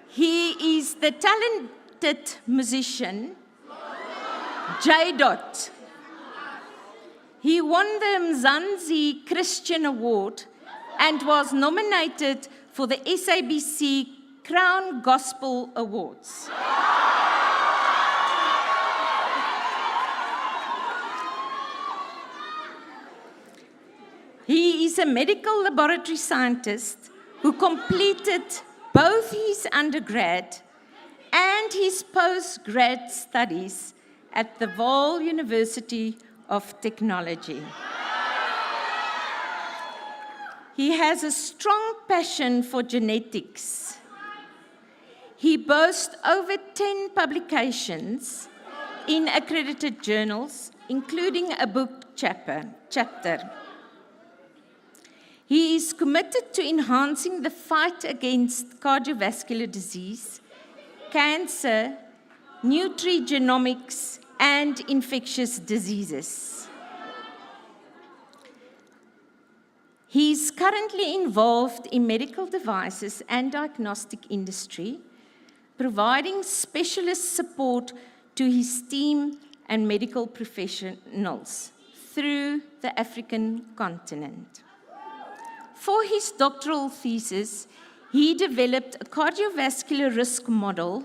He is the talented musician, J. Dot. He won the Mzansi Christian Award and was nominated for the SABC Crown Gospel Awards. He is a medical laboratory scientist who completed both his undergrad and his postgrad studies at the Vaal University of Technology. He has a strong passion for genetics. He boasts over 10 publications in accredited journals, including a book chapter. He is committed to enhancing the fight against cardiovascular disease, cancer, nutrigenomics, and infectious diseases. He is currently involved in medical devices and diagnostic industry, providing specialist support to his team and medical professionals through the African continent. For his doctoral thesis, he developed a cardiovascular risk model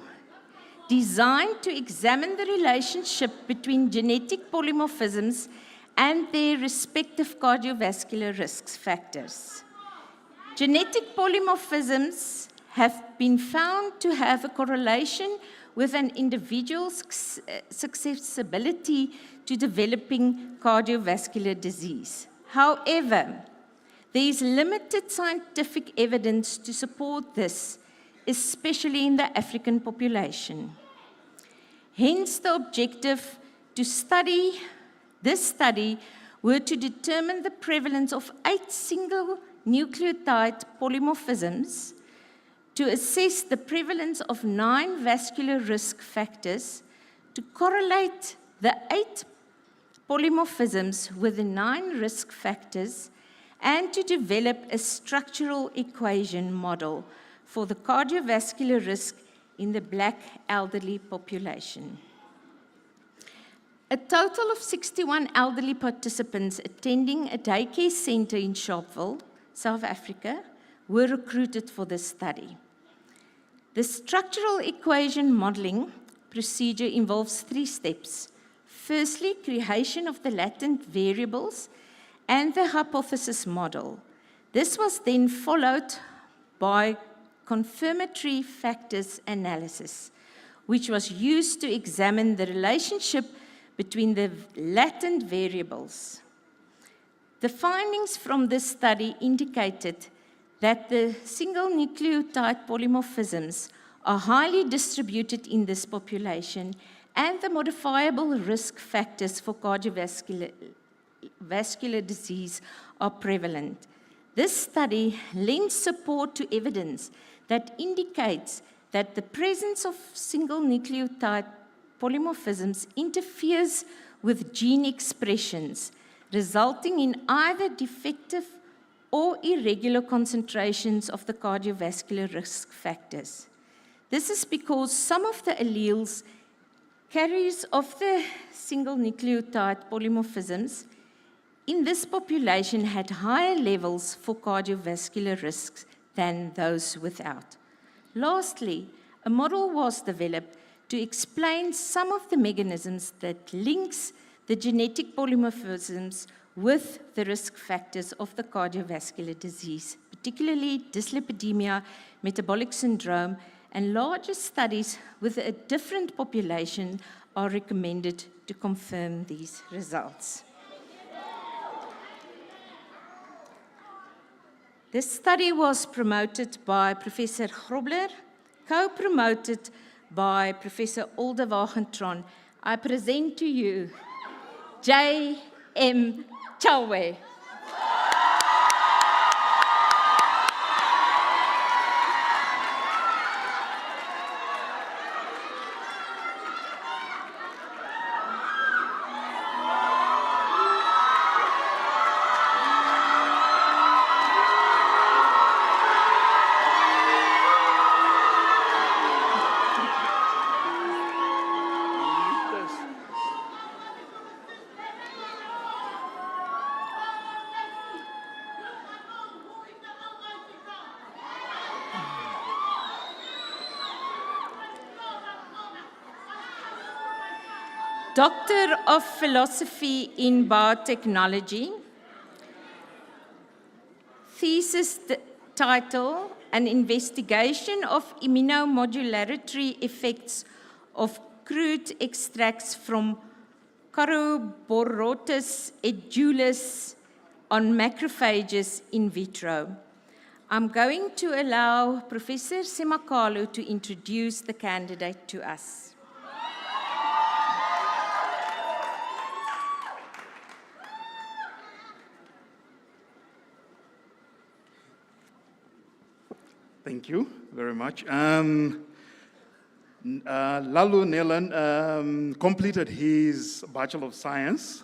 designed to examine the relationship between genetic polymorphisms and their respective cardiovascular risk factors. Genetic polymorphisms have been found to have a correlation with an individual's susceptibility to developing cardiovascular disease. However, there is limited scientific evidence to support this, especially in the African population. Hence, the objective to this study were to determine the prevalence of 8 single nucleotide polymorphisms, to assess the prevalence of 9 vascular risk factors, to correlate the 8 polymorphisms with the 9 risk factors, and to develop a structural equation model for the cardiovascular risk in the Black elderly population. A total of 61 elderly participants attending a daycare center in Sharpeville, South Africa, were recruited for this study. The structural equation modeling procedure involves 3 steps. Firstly, creation of the latent variables and the hypothesis model. This was then followed by confirmatory factors analysis, which was used to examine the relationship between the latent variables. The findings from this study indicated that the single nucleotide polymorphisms are highly distributed in this population, and the modifiable risk factors for cardiovascular disease are prevalent. This study lends support to evidence that indicates that the presence of single nucleotide polymorphisms interferes with gene expressions, resulting in either defective or irregular concentrations of the cardiovascular risk factors. This is because some of the alleles carriers of the single nucleotide polymorphisms in this population had higher levels for cardiovascular risks than those without. Lastly, a model was developed to explain some of the mechanisms that links the genetic polymorphisms with the risk factors of the cardiovascular disease, particularly dyslipidemia, metabolic syndrome, and larger studies with a different population are recommended to confirm these results. This study was promoted by Professor Grobler, co-promoted by Professor Oldewagentrön. I present to you J.M. Chauwe. Doctor of Philosophy in Biotechnology. Thesis title, An Investigation of Immunomodulatory Effects of Crude Extracts from Coroborotus edulis on macrophages in vitro. I'm going to allow Professor Semakalo to introduce the candidate to us. Thank you very much. Lalu Nelan completed his Bachelor of Science,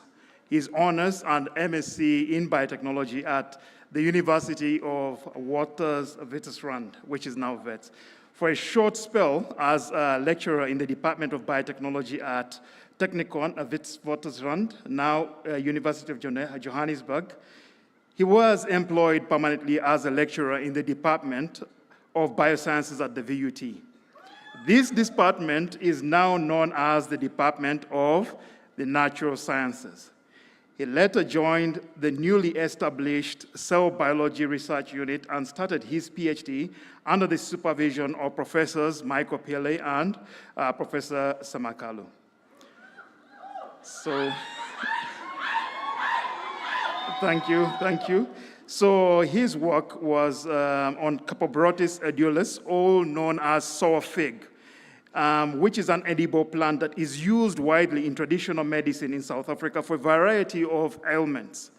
his honors and MSc in Biotechnology at the University of Witwatersrand, which is now VUT, for a short spell as a lecturer in the Department of Biotechnology at Technikon Witwatersrand, now University of Johannesburg. He was employed permanently as a lecturer in the Department of Biosciences at the VUT. This department is now known as the Department of the Natural Sciences. He later joined the newly established Cell Biology Research Unit and started his PhD under the supervision of Professors Michael Pele and Professor Semakalo. So, thank you. So his work was on Coroborotus edulis, all known as sour fig, which is an edible plant that is used widely in traditional medicine in South Africa for a variety of ailments.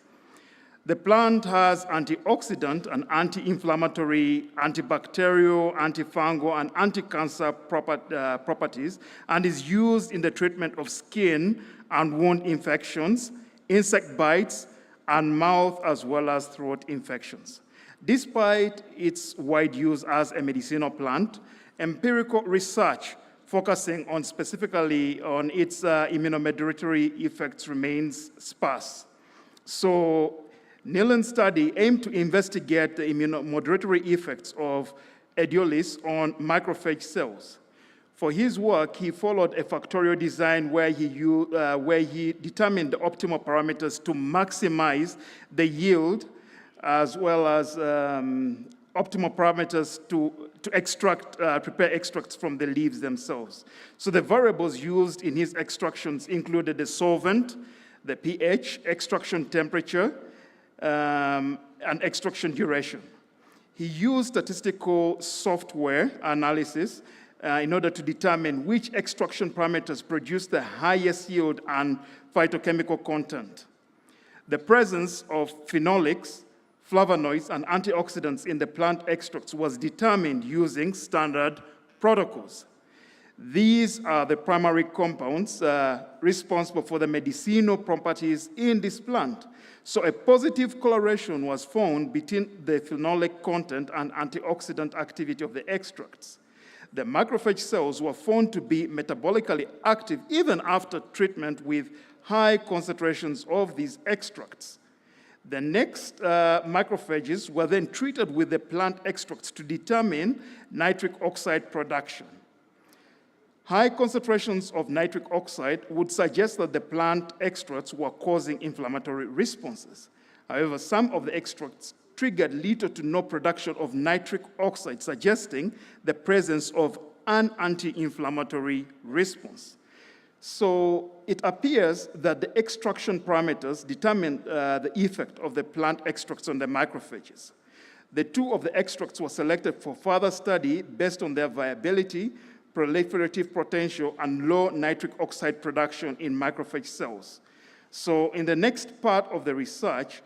The plant has antioxidant and anti-inflammatory, antibacterial, antifungal, and anti-cancer properties, and is used in the treatment of skin and wound infections, insect bites, and mouth as well as throat infections. Despite its wide use as a medicinal plant, empirical research focusing on specifically on its immunomodulatory effects remains sparse. So Nelan's study aimed to investigate the immunomodulatory effects of edulis on macrophage cells. For his work, he followed a factorial design where he determined the optimal parameters to maximize the yield, as well as optimal parameters to prepare extracts from the leaves themselves. So the variables used in his extractions included the solvent, the pH, extraction temperature, and extraction duration. He used statistical software analysis in order to determine which extraction parameters produce the highest yield and phytochemical content. The presence of phenolics, flavonoids, and antioxidants in the plant extracts was determined using standard protocols. These are the primary compounds responsible for the medicinal properties in this plant. So a positive correlation was found between the phenolic content and antioxidant activity of the extracts. The macrophage cells were found to be metabolically active even after treatment with high concentrations of these extracts. The next macrophages were then treated with the plant extracts to determine nitric oxide production. High concentrations of nitric oxide would suggest that the plant extracts were causing inflammatory responses. However, some of the extracts triggered little to no production of nitric oxide, suggesting the presence of an anti-inflammatory response. So it appears that the extraction parameters determine the effect of the plant extracts on the macrophages. The two of the extracts were selected for further study based on their viability, proliferative potential, and low nitric oxide production in macrophage cells. So in the next part of the research,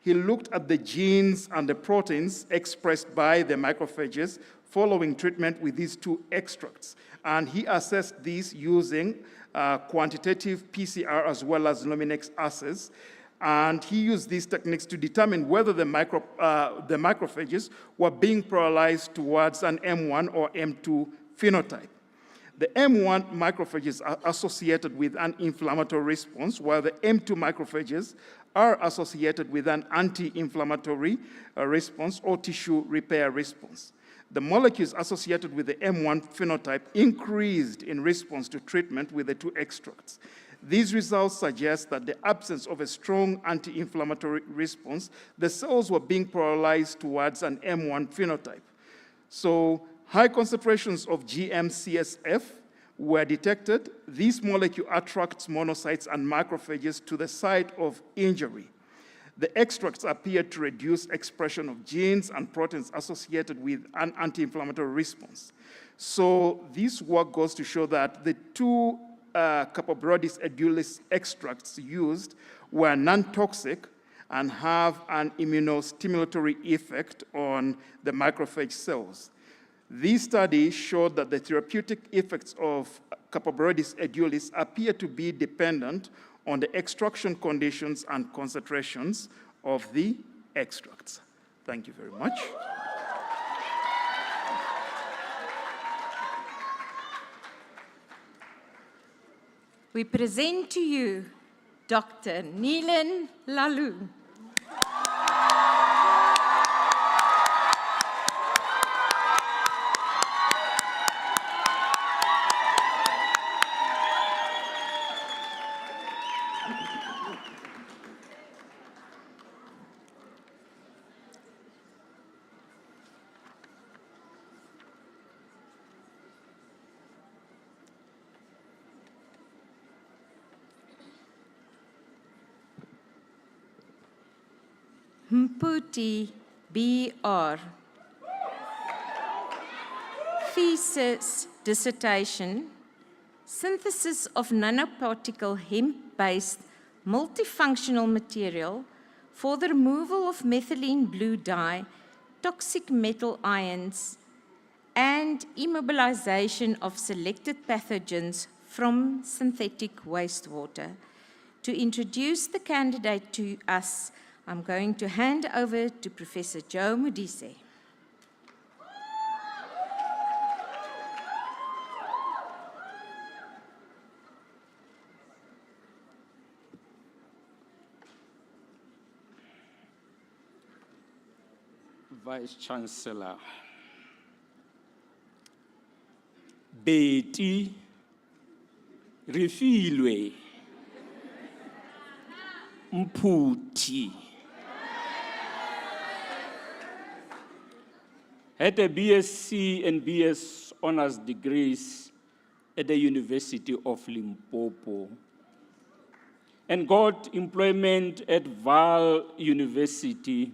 he looked at the genes and the proteins expressed by the macrophages following treatment with these two extracts. And he assessed these using quantitative PCR as well as Luminex assays. And he used these techniques to determine whether the macrophages were being polarized towards an M1 or M2 phenotype. The M1 macrophages are associated with an inflammatory response, while the M2 macrophages are associated with an anti-inflammatory response or tissue repair response. The molecules associated with the M1 phenotype increased in response to treatment with the two extracts. These results suggest that the absence of a strong anti-inflammatory response, the cells were being polarized towards an M1 phenotype. So high concentrations of GM-CSF were detected. This molecule attracts monocytes and macrophages to the site of injury. The extracts appear to reduce expression of genes and proteins associated with an anti-inflammatory response. So this work goes to show that the two Capobrodis edulis extracts used were non-toxic and have an immunostimulatory effect on the macrophage cells. These studies showed that the therapeutic effects of Capobrodis edulis appear to be dependent on the extraction conditions and concentrations of the extracts. Thank you very much. We present to you Dr. Neelan Lalu. Mputi B.R. Thesis dissertation, synthesis of nanoparticle hemp-based multifunctional material for the removal of methylene blue dye, toxic metal ions, and immobilization of selected pathogens from synthetic wastewater. To introduce the candidate to us, I'm going to hand over to Professor Joe Modise. Vice Chancellor, Betty Refilwe Mputi had a BSc and BS honors degrees at the University of Limpopo and got employment at Vaal University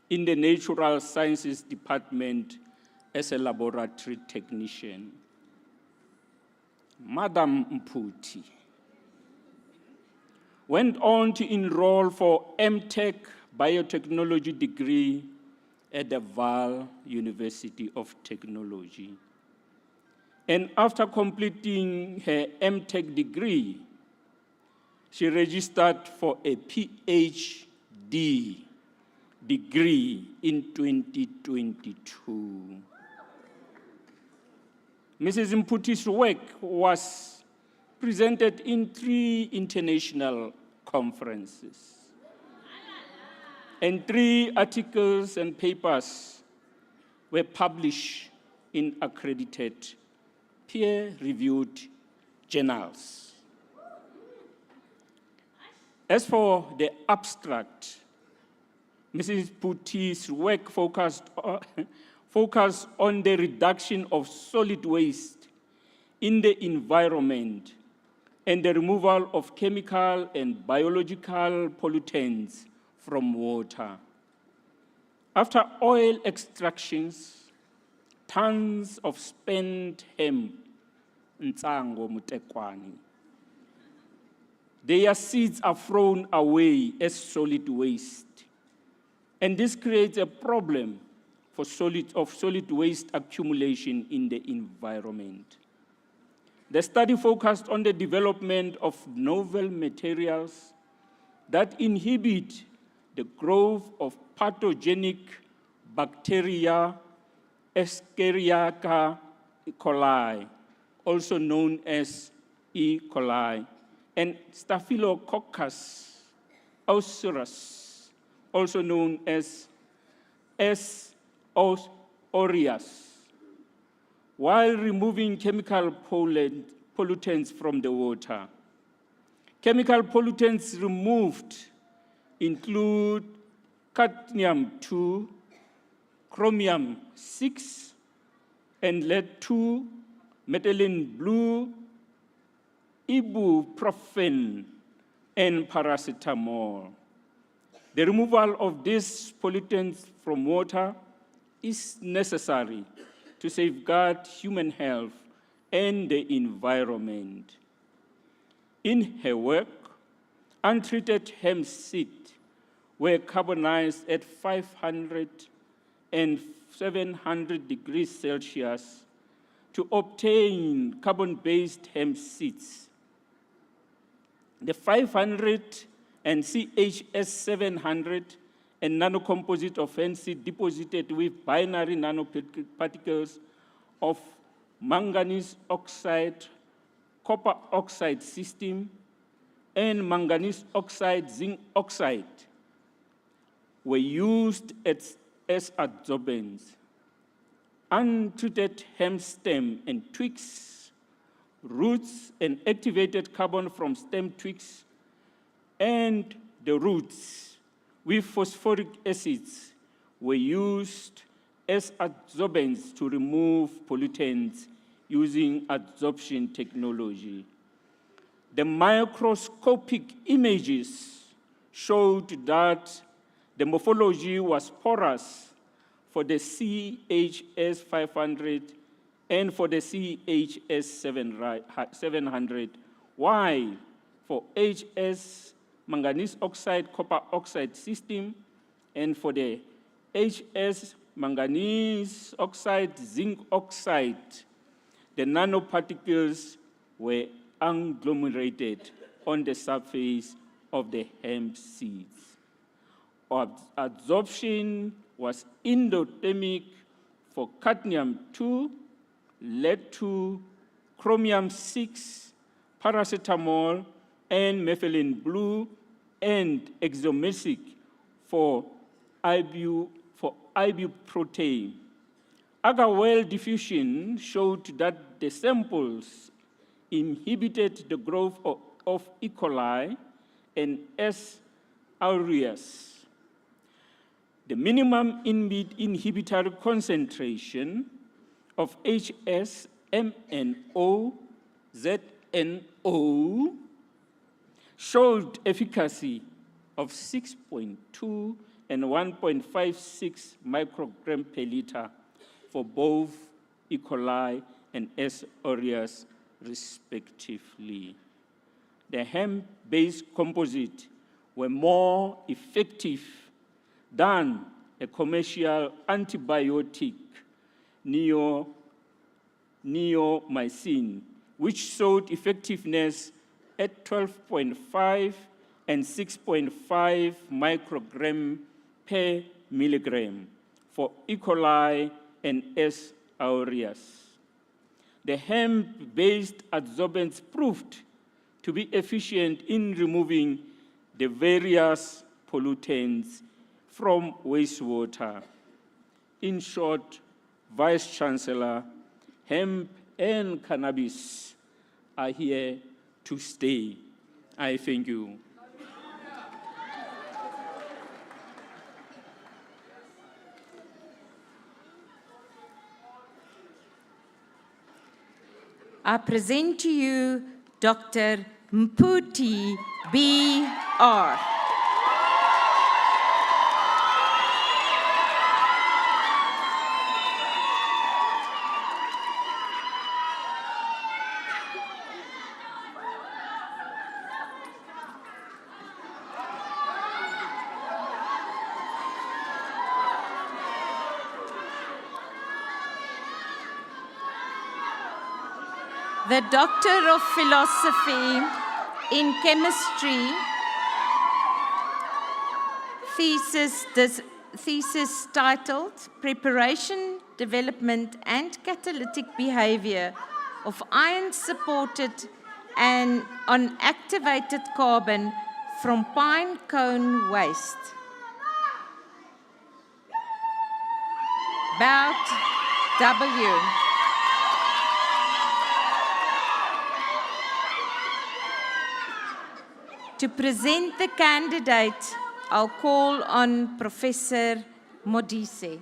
in the Natural Sciences Department as a laboratory technician. Madam Mputi went on to enroll for MTech biotechnology degree at the Vaal University of Technology. And after completing her MTech degree, she registered for a PhD degree in 2022. Mrs. Mputi's work was presented in 3 international conferences, and 3 articles and papers were published in accredited, peer-reviewed journals. As for the abstract, Mrs. Mputi's work focused on the reduction of solid waste in the environment and the removal of chemical and biological pollutants from water. After oil extractions, tons of spent hemp, Ntsango Mutekwani, their seeds are thrown away as solid waste. And this creates a problem for solid waste accumulation in the environment. The study focused on the development of novel materials that inhibit the growth of pathogenic bacteria, Escherichia coli, also known as E. coli, and Staphylococcus aureus, also known as S. aureus, while removing chemical pollutants from the water. Chemical pollutants removed include cadmium-2, chromium-6, and lead-2, methylene blue, ibuprofen, and paracetamol. The removal of these pollutants from water is necessary to safeguard human health and the environment. In her work, untreated hemp seed were carbonized at 500 and 700 degrees Celsius to obtain carbon-based hemp seeds. The 500 and CHS700 and nanocomposite of hemp seed deposited with binary nanoparticles of manganese oxide, copper oxide system, and manganese oxide, zinc oxide were used as adsorbents. Untreated hemp stem and twigs, roots, and activated carbon from stem twigs, and the roots with phosphoric acids were used as adsorbents to remove pollutants using adsorption technology. The microscopic images showed that the morphology was porous for the CHS500 and for the CHS700, while for HS manganese oxide, copper oxide system, and for the HS manganese oxide, zinc oxide, the nanoparticles were agglomerated on the surface of the hemp seeds. Adsorption was endothermic for cadmium-2, lead-2, chromium-6, paracetamol, and methylene blue, and exomesic for ibuprotein. Agar-well diffusion showed that the samples inhibited the growth of E. coli and S. aureus. The minimum inhibitory concentration of HS, MNO, ZNO showed efficacy of 6.2 and 1.56 microgram per liter for both E. coli and S. aureus, respectively. The hemp-based composite were more effective than a commercial antibiotic, neomycin, which showed effectiveness at 12.5 and 6.5 microgram per milligram for E. coli and S. aureus. The hemp-based adsorbents proved to be efficient in removing the various pollutants from wastewater. In short, Vice Chancellor, hemp and cannabis are here to stay. I thank you. I present to you Dr. Mputi B.R. The Doctor of Philosophy in Chemistry, thesis titled Preparation, Development, and Catalytic Behavior of Ion-Supported and Unactivated Carbon from Pine Cone Waste. Bout W. To present the candidate, I'll call on Professor Modise.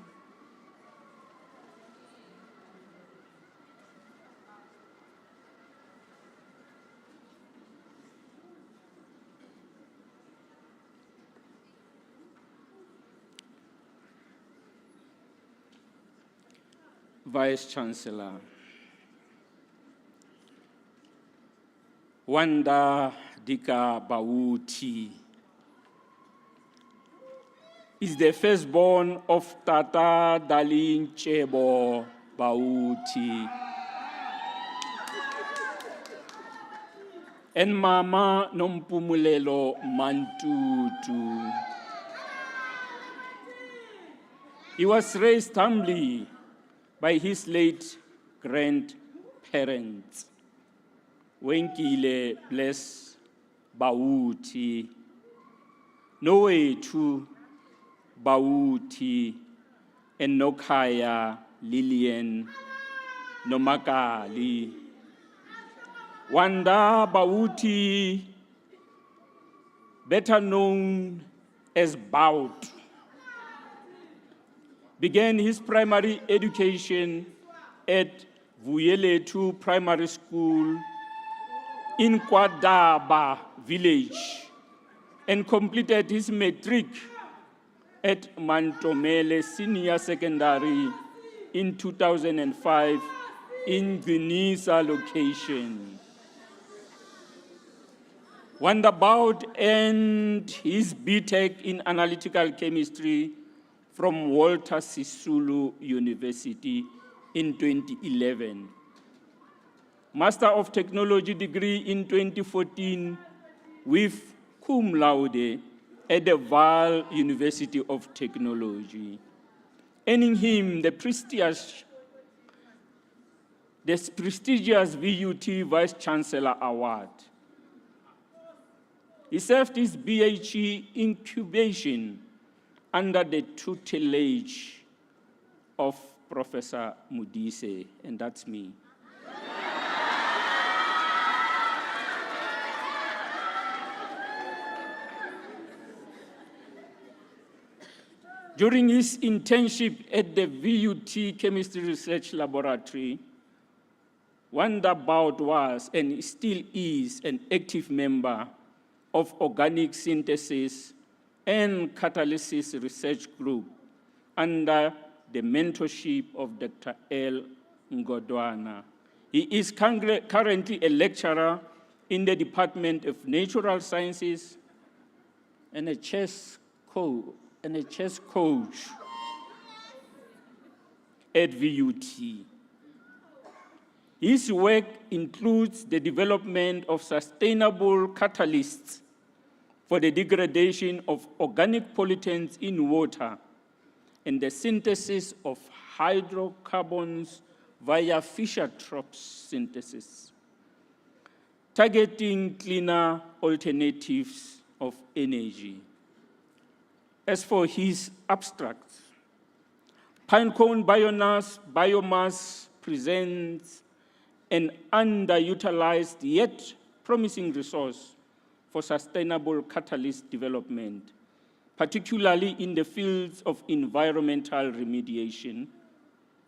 Vice-Chancellor, Wanda Dika Bauti is the firstborn of Tata Dalin Chebo Bauti and Mama Nompumulelo Mantutu. He was raised humbly by his late grandparents, Wenkile Bless Bauti, Noetu Bauti, and Nokaya Lillian Nomakali. Wanda Bauti, better known as Baut, began his primary education at VUT Primary School in Kwadaba village and completed his matric at Mantomele Senior Secondary in 2005 in Gunisa location. Wanda Baut earned his BTech in analytical chemistry from Walter Sisulu University in 2011. Master of Technology degree in 2014 with cum laude at the Val University of Technology, earning him the prestigious VUT Vice-Chancellor Award. He served his BHE incubation under the tutelage of Professor Modise, and that's me. During his internship at the VUT Chemistry Research Laboratory, Wanda Baut was and still is an active member of organic synthesis and catalysis research group under the mentorship of Dr. L. Ngodwana. He is currently a lecturer in the Department of Natural Sciences and a chess coach at VUT. His work includes the development of sustainable catalysts for the degradation of organic pollutants in water and the synthesis of hydrocarbons via Fischer-Tropsch synthesis, targeting cleaner alternatives of energy. As for his abstract, pinecone biomass presents an underutilized yet promising resource for sustainable catalyst development, particularly in the fields of environmental remediation,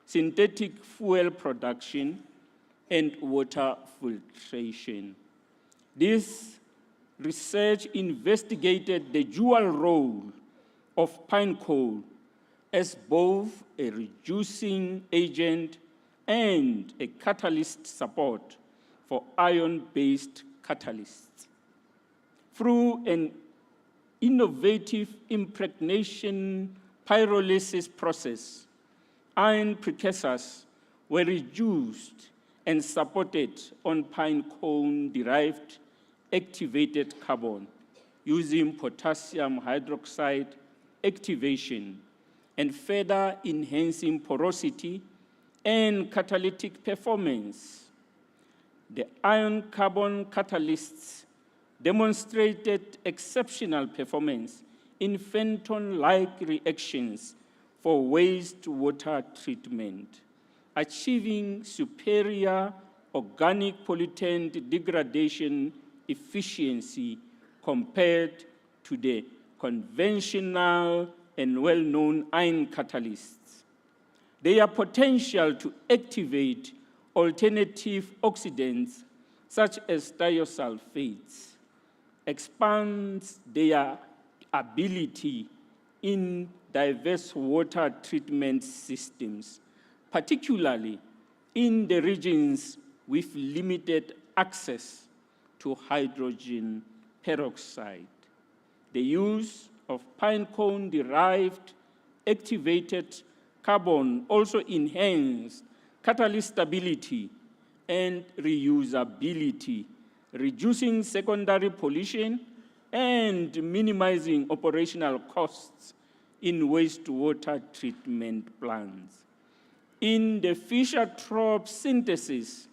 synthetic fuel production, and water filtration. This research investigated the dual role of pine coal as both a reducing agent and a catalyst support for ion-based catalysts. Through an innovative impregnation pyrolysis process, iron precursors were reduced and supported on pine cone-derived activated carbon using potassium hydroxide activation and further enhancing porosity and catalytic performance. The iron-carbon catalysts demonstrated exceptional performance in Fenton-like reactions for wastewater treatment, achieving superior organic pollutant degradation efficiency compared to the conventional and well-known iron catalysts. Their potential to activate alternative oxidants, such as thiosulfates, expands their ability in diverse water treatment systems, particularly in the regions with limited access to hydrogen peroxide. The use of pine cone-derived activated carbon also enhanced catalyst stability and reusability, reducing secondary pollution and minimizing operational costs in wastewater treatment plants. In the Fischer-Tropsch synthesis,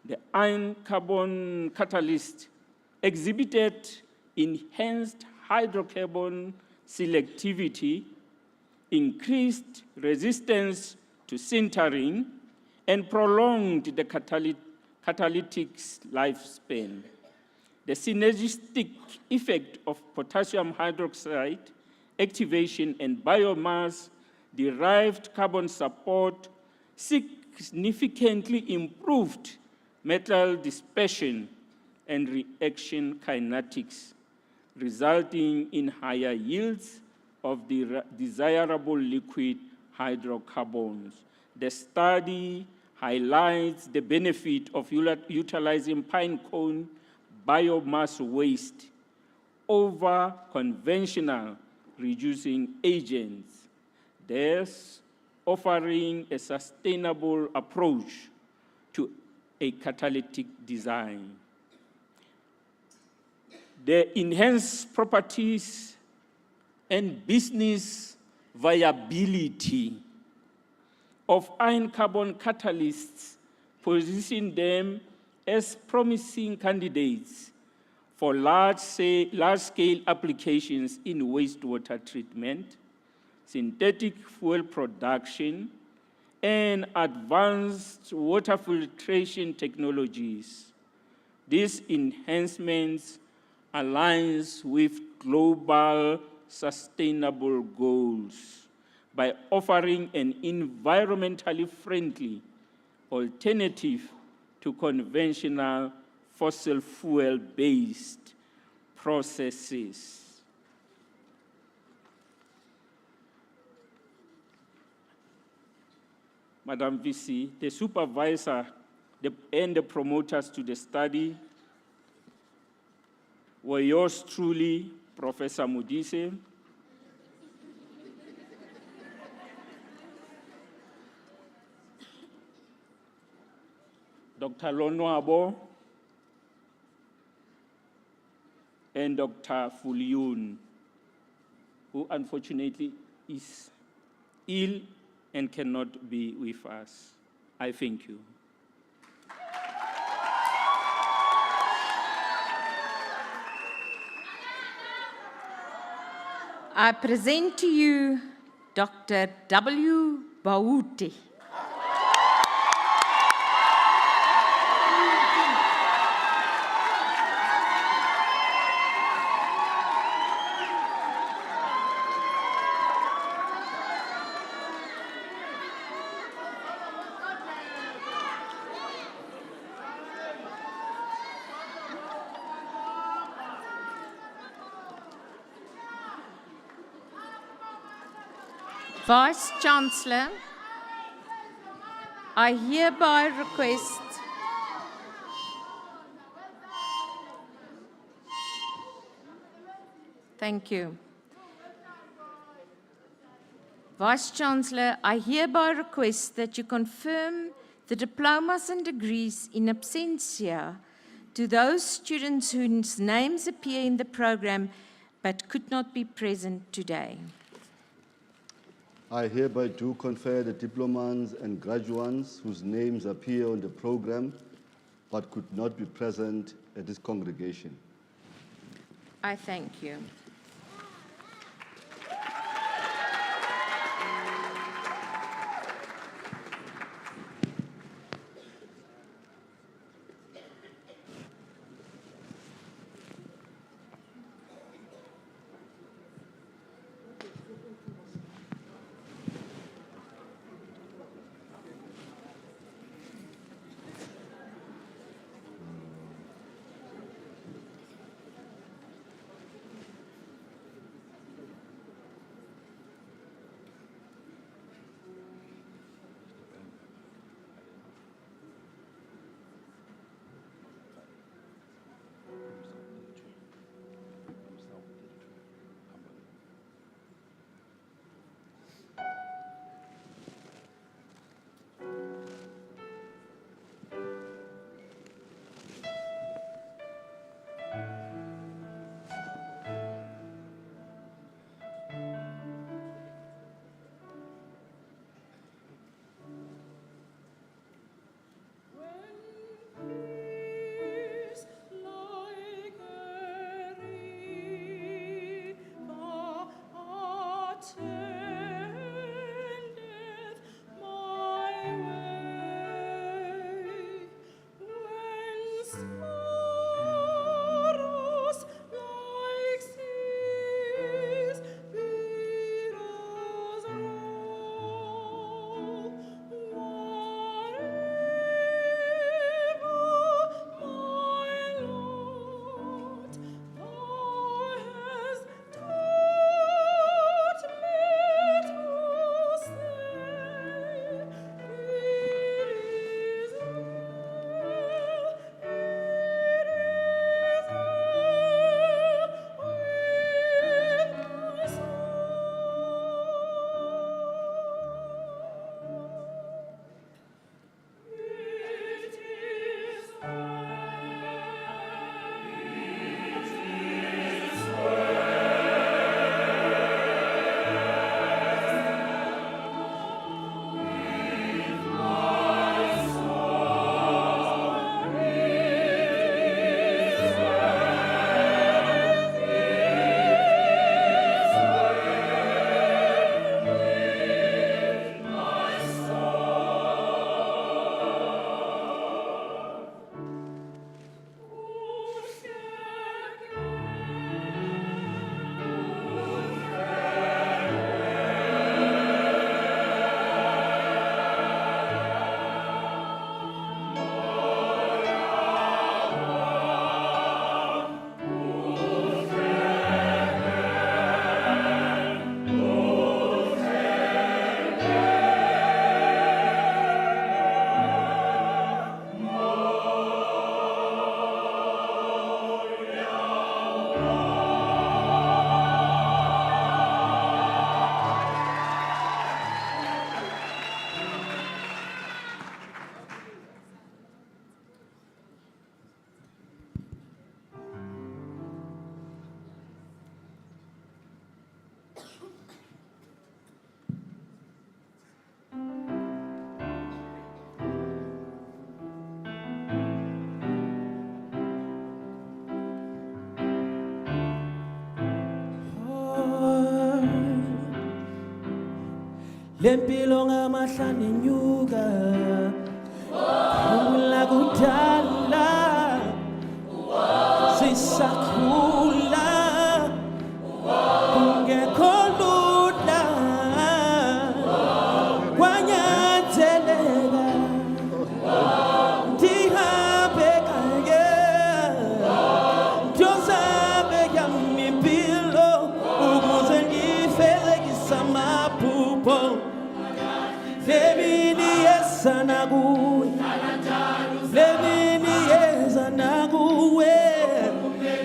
the iron-carbon catalyst exhibited enhanced hydrocarbon selectivity, increased resistance to sintering, and prolonged the catalytic lifespan. The synergistic effect of potassium hydroxide activation and biomass-derived carbon support significantly improved metal dispersion and reaction kinetics, resulting in higher yields of the desirable liquid hydrocarbons. The study highlights the benefit of utilizing pine cone biomass waste over conventional reducing agents, thus offering a sustainable approach to a catalytic design. The enhanced properties and business viability of iron carbon catalysts position them as promising candidates for large-scale applications in wastewater treatment, synthetic fuel production, and advanced water filtration technologies. These enhancements aligns with global sustainable goals by offering an environmentally friendly alternative to conventional fossil fuel-based processes. Madam VC, the supervisor and the promoters to the study were yours truly, Professor Modise, Dr. Lonwabo, and Dr. Fuliun, who unfortunately is ill and cannot be with us. I thank you. I present to you Dr. W. VUT. Vice Chancellor, I hereby request Thank you. Vice Chancellor, I hereby request that you confirm the diplomas and degrees in absentia to those students whose names appear in the program but could not be present today. I hereby do confer the diplomas and graduates whose names appear on the program but could not be present at this congregation. I thank you. lempilo ngamahlanje nyuka kula kudala sisakhula kungekho lula kwanyanzeleka ndihambe kanye ndiyozabe yami impilo ukuze ngifezekise amaphupho lemini yeza nakuwe lemini yeza nakuwe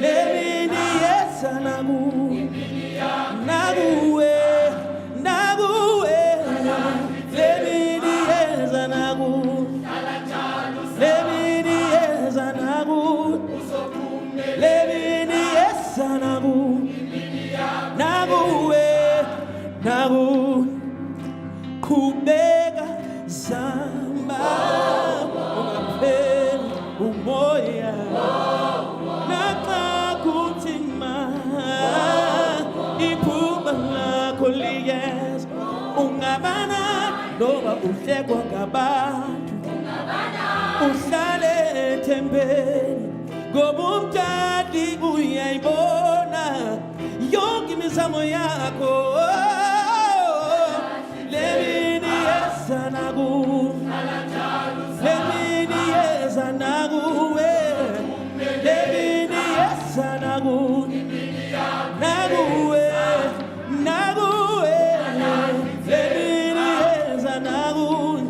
lemini yeza nakuwe nakuwe nakuwe lemini yeza nakuwe lemini yeza nakuwe lemini yeza nakuwe nakuwe nakuwe kubeka zama ungapheli umoya naxa kuthima iphupha lakho liyeza ungabana noba uhlekwa ngabantu uhlale ethembeni ngoba umdali uyayibona yonke imizamo yakho lemini yeza nakuwe lemini yeza nakuwe lemini yeza nakuwe nakuwe nakuwe lemini yeza nakuwe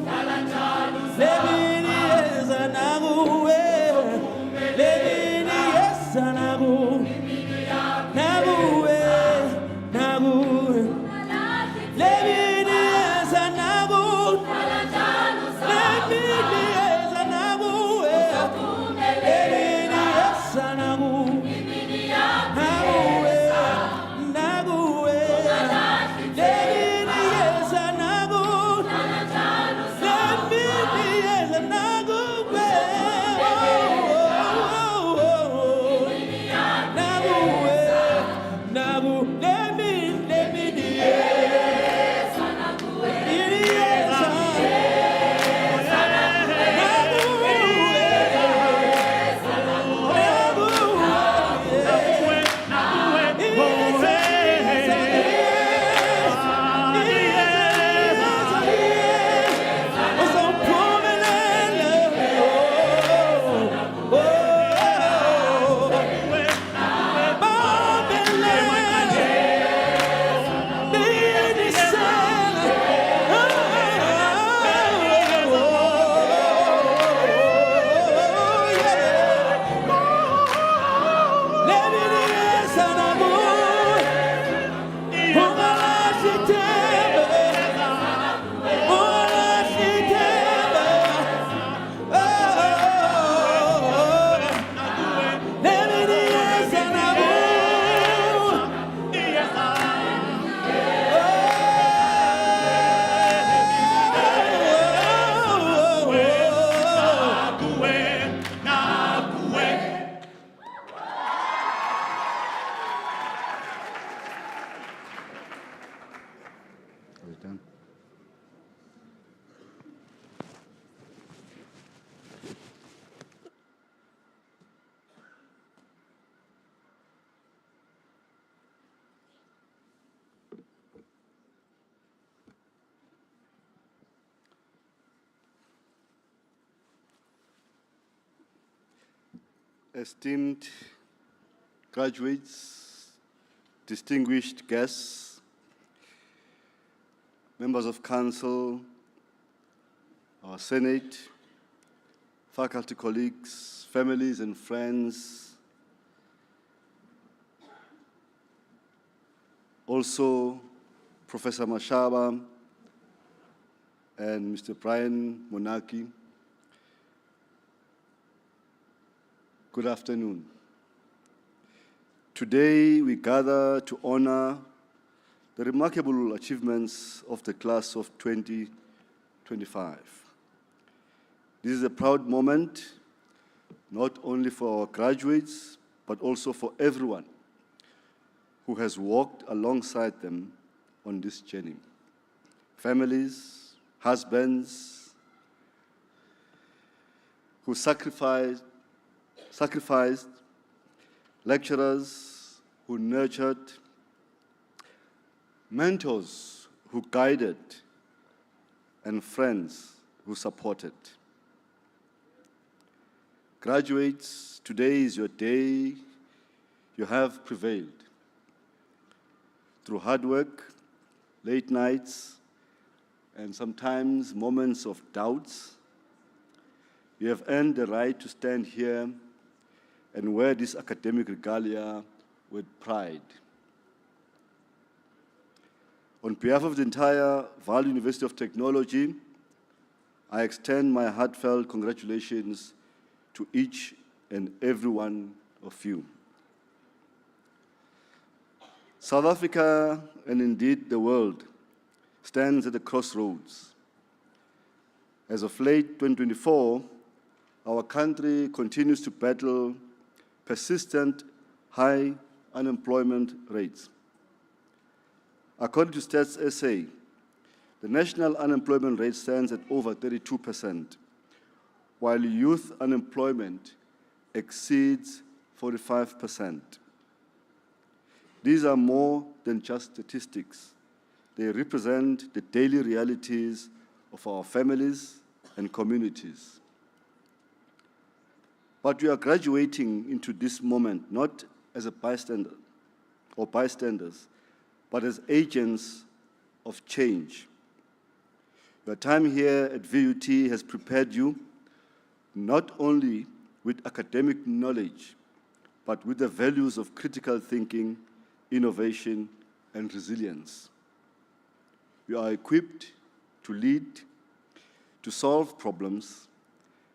lemini yeza nakuwe lemini yeza nakuwe nakuwe nakuwe lemini yeza nakuwe lemini yeza nakuwe lemini yeza nakuwe nakuwe nakuwe lemini yeza nakuwe lemini yeza nakuwe nakuwe nakuwe lemini yeza Esteemed graduates, distinguished guests, members of council, our Senate, faculty colleagues, families and friends, also Professor Mashaba and Mr. Brian Monaki. Good afternoon. Today we gather to honor the remarkable achievements of the class of 2025. This is a proud moment, not only for our graduates, but also for everyone who has walked alongside them on this journey. families, husbands who sacrificed, lecturers who nurtured, mentors who guided, and friends who supported. Graduates, today is your day. You have prevailed. Through hard work, late nights, and sometimes moments of doubts, you have earned the right to stand here and wear this academic regalia with pride. On behalf of the entire VUT University of Technology, I extend my heartfelt congratulations to each and every one of you. South Africa, and indeed the world, stands at the crossroads. As of late 2024, our country continues to battle persistent high unemployment rates. According to Stats SA, the national unemployment rate stands at over 32%, while youth unemployment exceeds 45%. These are more than just statistics. They represent the daily realities of our families and communities. But we are graduating into this moment not as a bystander or bystanders, but as agents of change. Your time here at VUT has prepared you not only with academic knowledge, but with the values of critical thinking, innovation, and resilience. You are equipped to lead, to solve problems,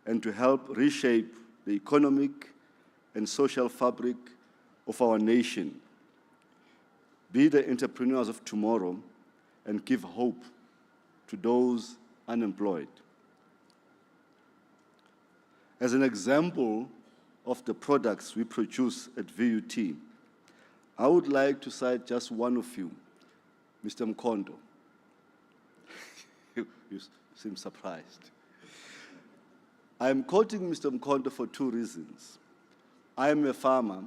and to help reshape the economic and social fabric of our nation. Be the entrepreneurs of tomorrow and give hope to those unemployed. As an example of the products we produce at VUT, I would like to cite just one of you, Mr. Mkondo. You seem surprised. I'm quoting Mr. Mkondo for two reasons. I'm a farmer,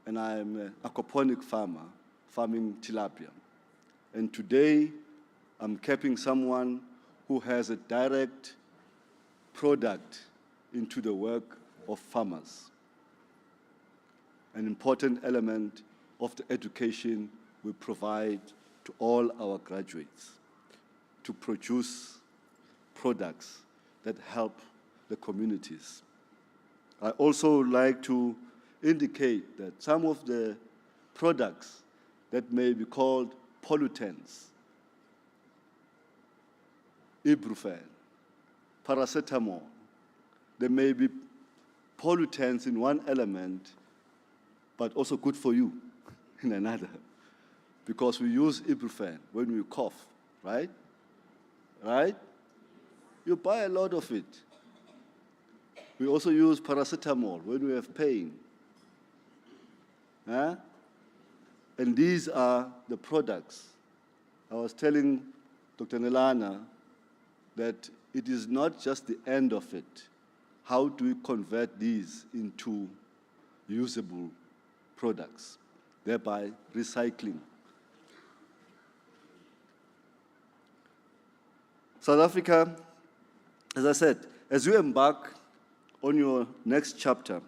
and I'm an aquaponic farmer, farming tilapia. And today, I'm capping someone who has a direct product into the work of farmers, an important element of the education we provide to all our graduates, to produce products that help the communities. I also would like to indicate that some of the products that may be called pollutants, ibuprofen, paracetamol, they may be pollutants in one element, but also good for you in another. Because we use ibuprofen when we cough, right? Right? You buy a lot of it. We also use paracetamol when we have pain. Huh? And these are the products. I was telling Dr. Nelana that it is not just the end of it. How do we convert these into usable products, thereby recycling? South Africa, as I said, as you embark on your next chapter,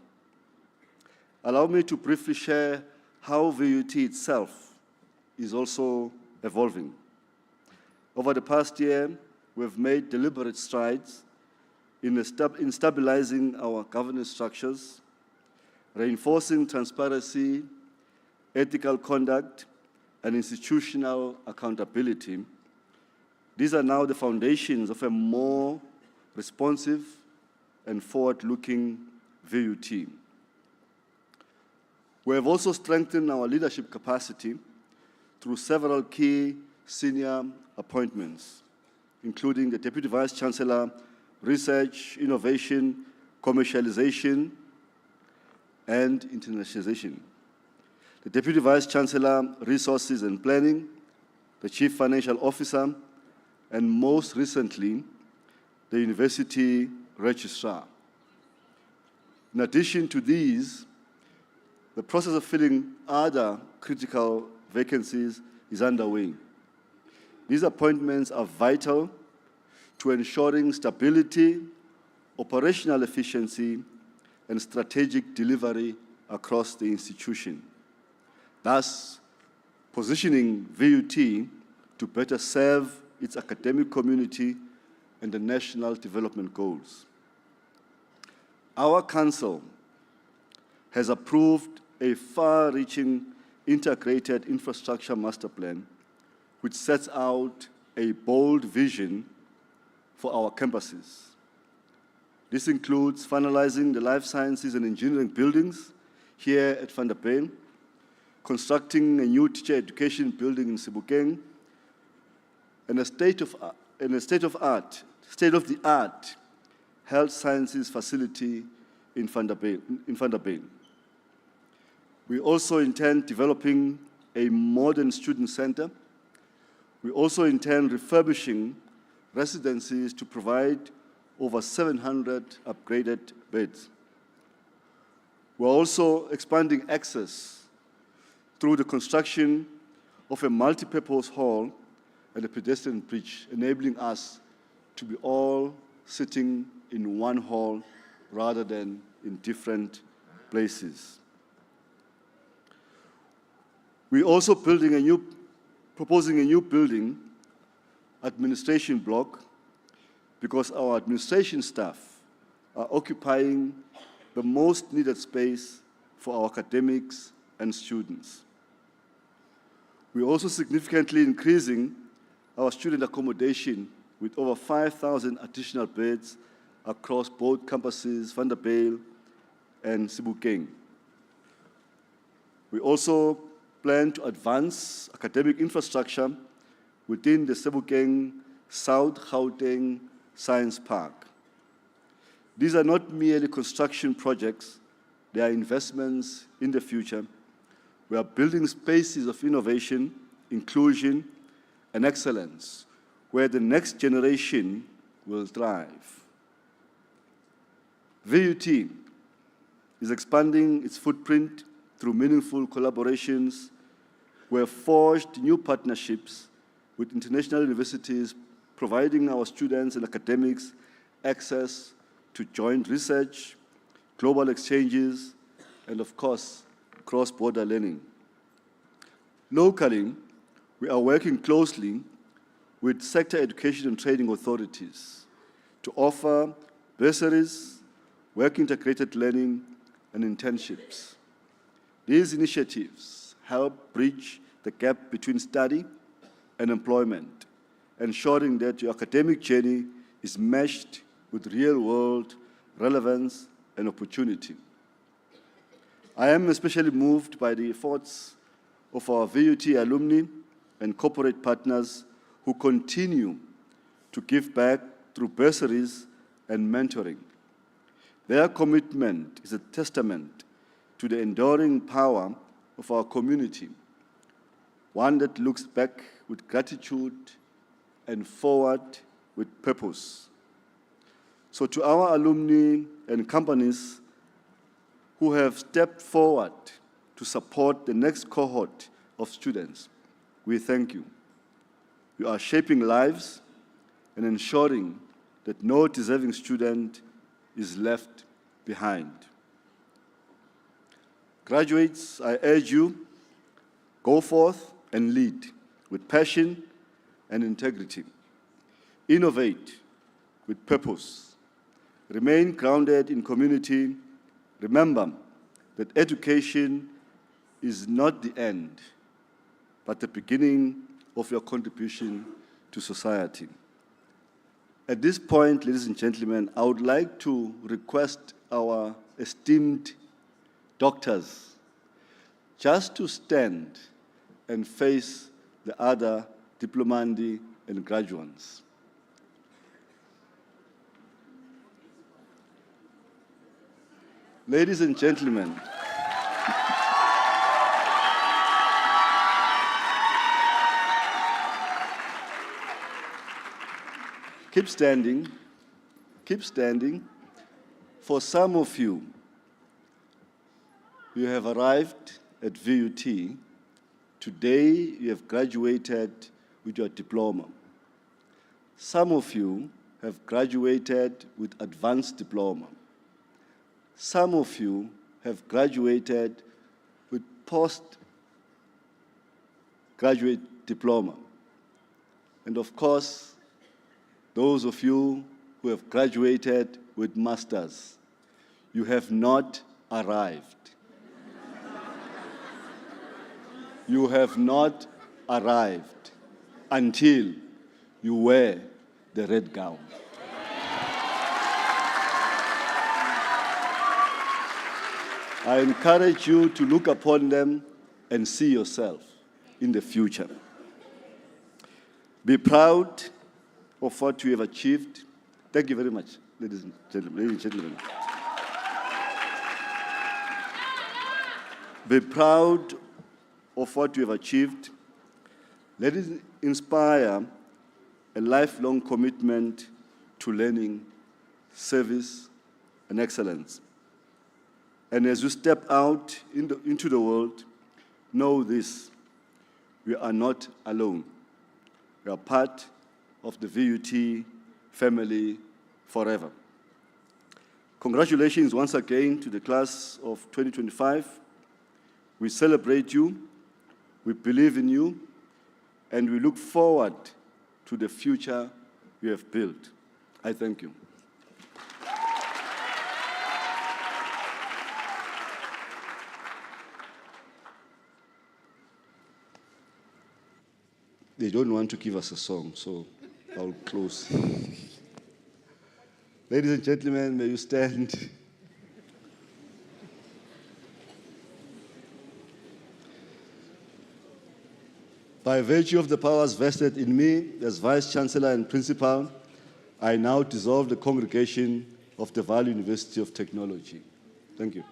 allow me to briefly share how VUT itself is also evolving. Over the past year, we've made deliberate strides in stabilizing our governance structures, reinforcing transparency, ethical conduct, and institutional accountability. These are now the foundations of a more responsive and forward-looking VUT. We have also strengthened our leadership capacity through several key senior appointments, including the Deputy Vice Chancellor, Research, Innovation, Commercialization, and Internationalization, the Deputy Vice Chancellor, Resources and Planning, the Chief Financial Officer, and most recently, the University Registrar. In addition to these, the process of filling other critical vacancies is underway. These appointments are vital to ensuring stability, operational efficiency, and strategic delivery across the institution, thus positioning VUT to better serve its academic community and the national development goals. Our Council has approved a far-reaching integrated infrastructure master plan which sets out a bold vision for our campuses. This includes finalizing the life sciences and engineering buildings here at Van der Bijl, constructing a new teacher education building in Sebokeng, and a state-of-the-art health sciences facility in Van der Bijl. We also intend developing a modern student center. We also intend refurbishing residencies to provide over 700 upgraded beds. We're also expanding access through the construction of a multi-purpose hall and a pedestrian bridge, enabling us to be all sitting in one hall rather than in different places. We're also proposing a new building administration block because our administration staff are occupying the most needed space for our academics and students. We're also significantly increasing our student accommodation with over 5,000 additional beds across both campuses, Van der Bijl and Sebokeng. We also plan to advance academic infrastructure within the Sebokeng South Gauteng Science Park. These are not merely construction projects, they are investments in the future. We are building spaces of innovation, inclusion, and excellence, where the next generation will thrive. VUT is expanding its footprint through meaningful collaborations. We have forged new partnerships with international universities, providing our students and academics access to joint research, global exchanges, and of course, cross-border learning. Locally, we are working closely with sector education and training authorities to offer bursaries, work-integrated learning, and internships. These initiatives help bridge the gap between study and employment, ensuring that your academic journey is meshed with real-world relevance and opportunity. I am especially moved by the efforts of our VUT alumni and corporate partners who continue to give back through bursaries and mentoring. Their commitment is a testament to the enduring power of our community, one that looks back with gratitude and forward with purpose. So to our alumni and companies who have stepped forward to support the next cohort of students, we thank you. You are shaping lives and ensuring that no deserving student is left behind. Graduates, I urge you, go forth and lead with passion and integrity. Innovate with purpose. Remain grounded in community. Remember that education is not the end, but the beginning of your contribution to society. At this point, ladies and gentlemen, I would like to request our esteemed doctors just to stand and face the other diplomandi and graduates. Ladies and gentlemen, Keep standing. Keep standing. For some of you, you have arrived at VUT. Today, you have graduated with your diploma. Some of you have graduated with advanced diploma. Some of you have graduated with postgraduate diploma. And of course, those of you who have graduated with masters, you have not arrived. You have not arrived until you wear the red gown. I encourage you to look upon them and see yourself in the future. Be proud of what you have achieved. Thank you very much, ladies and gentlemen. Be proud of what you have achieved. Let it inspire a lifelong commitment to learning, service, and excellence. And as you step out into the world, know this: we are not alone. We are part of the VUT family forever. Congratulations once again to the class of 2025. We celebrate you, we believe in you, and we look forward to the future you have built. I thank you. They don't want to give us a song, so I'll close. Ladies and gentlemen, may you stand. By virtue of the powers vested in me as Vice Chancellor and Principal, I now dissolve the congregation of the Valley University of Technology. Thank you.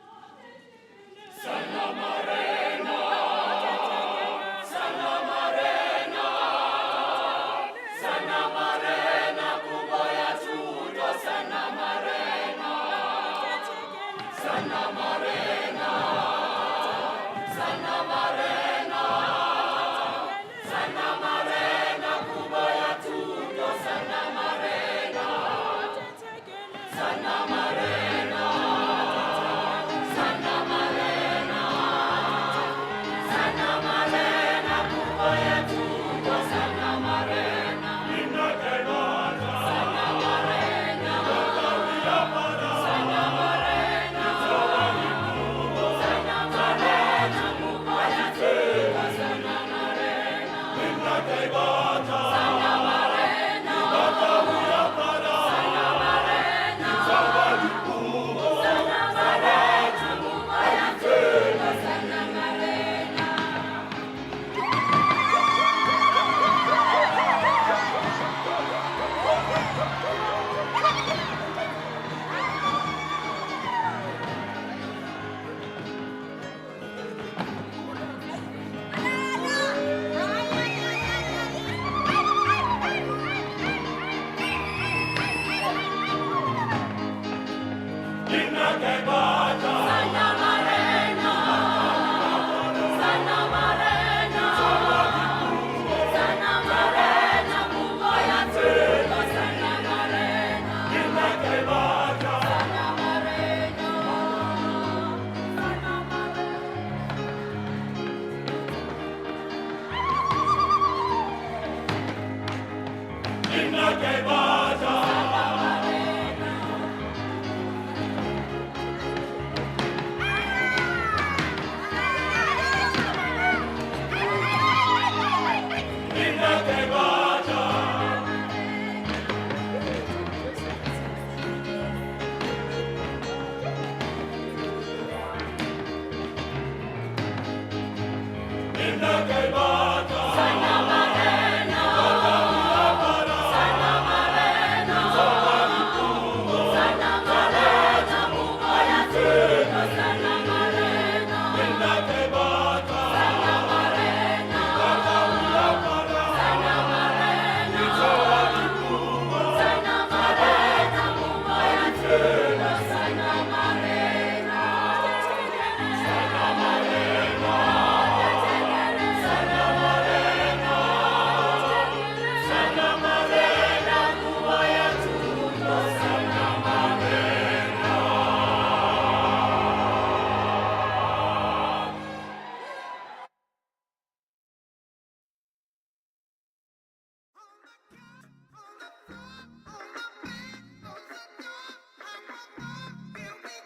Okay,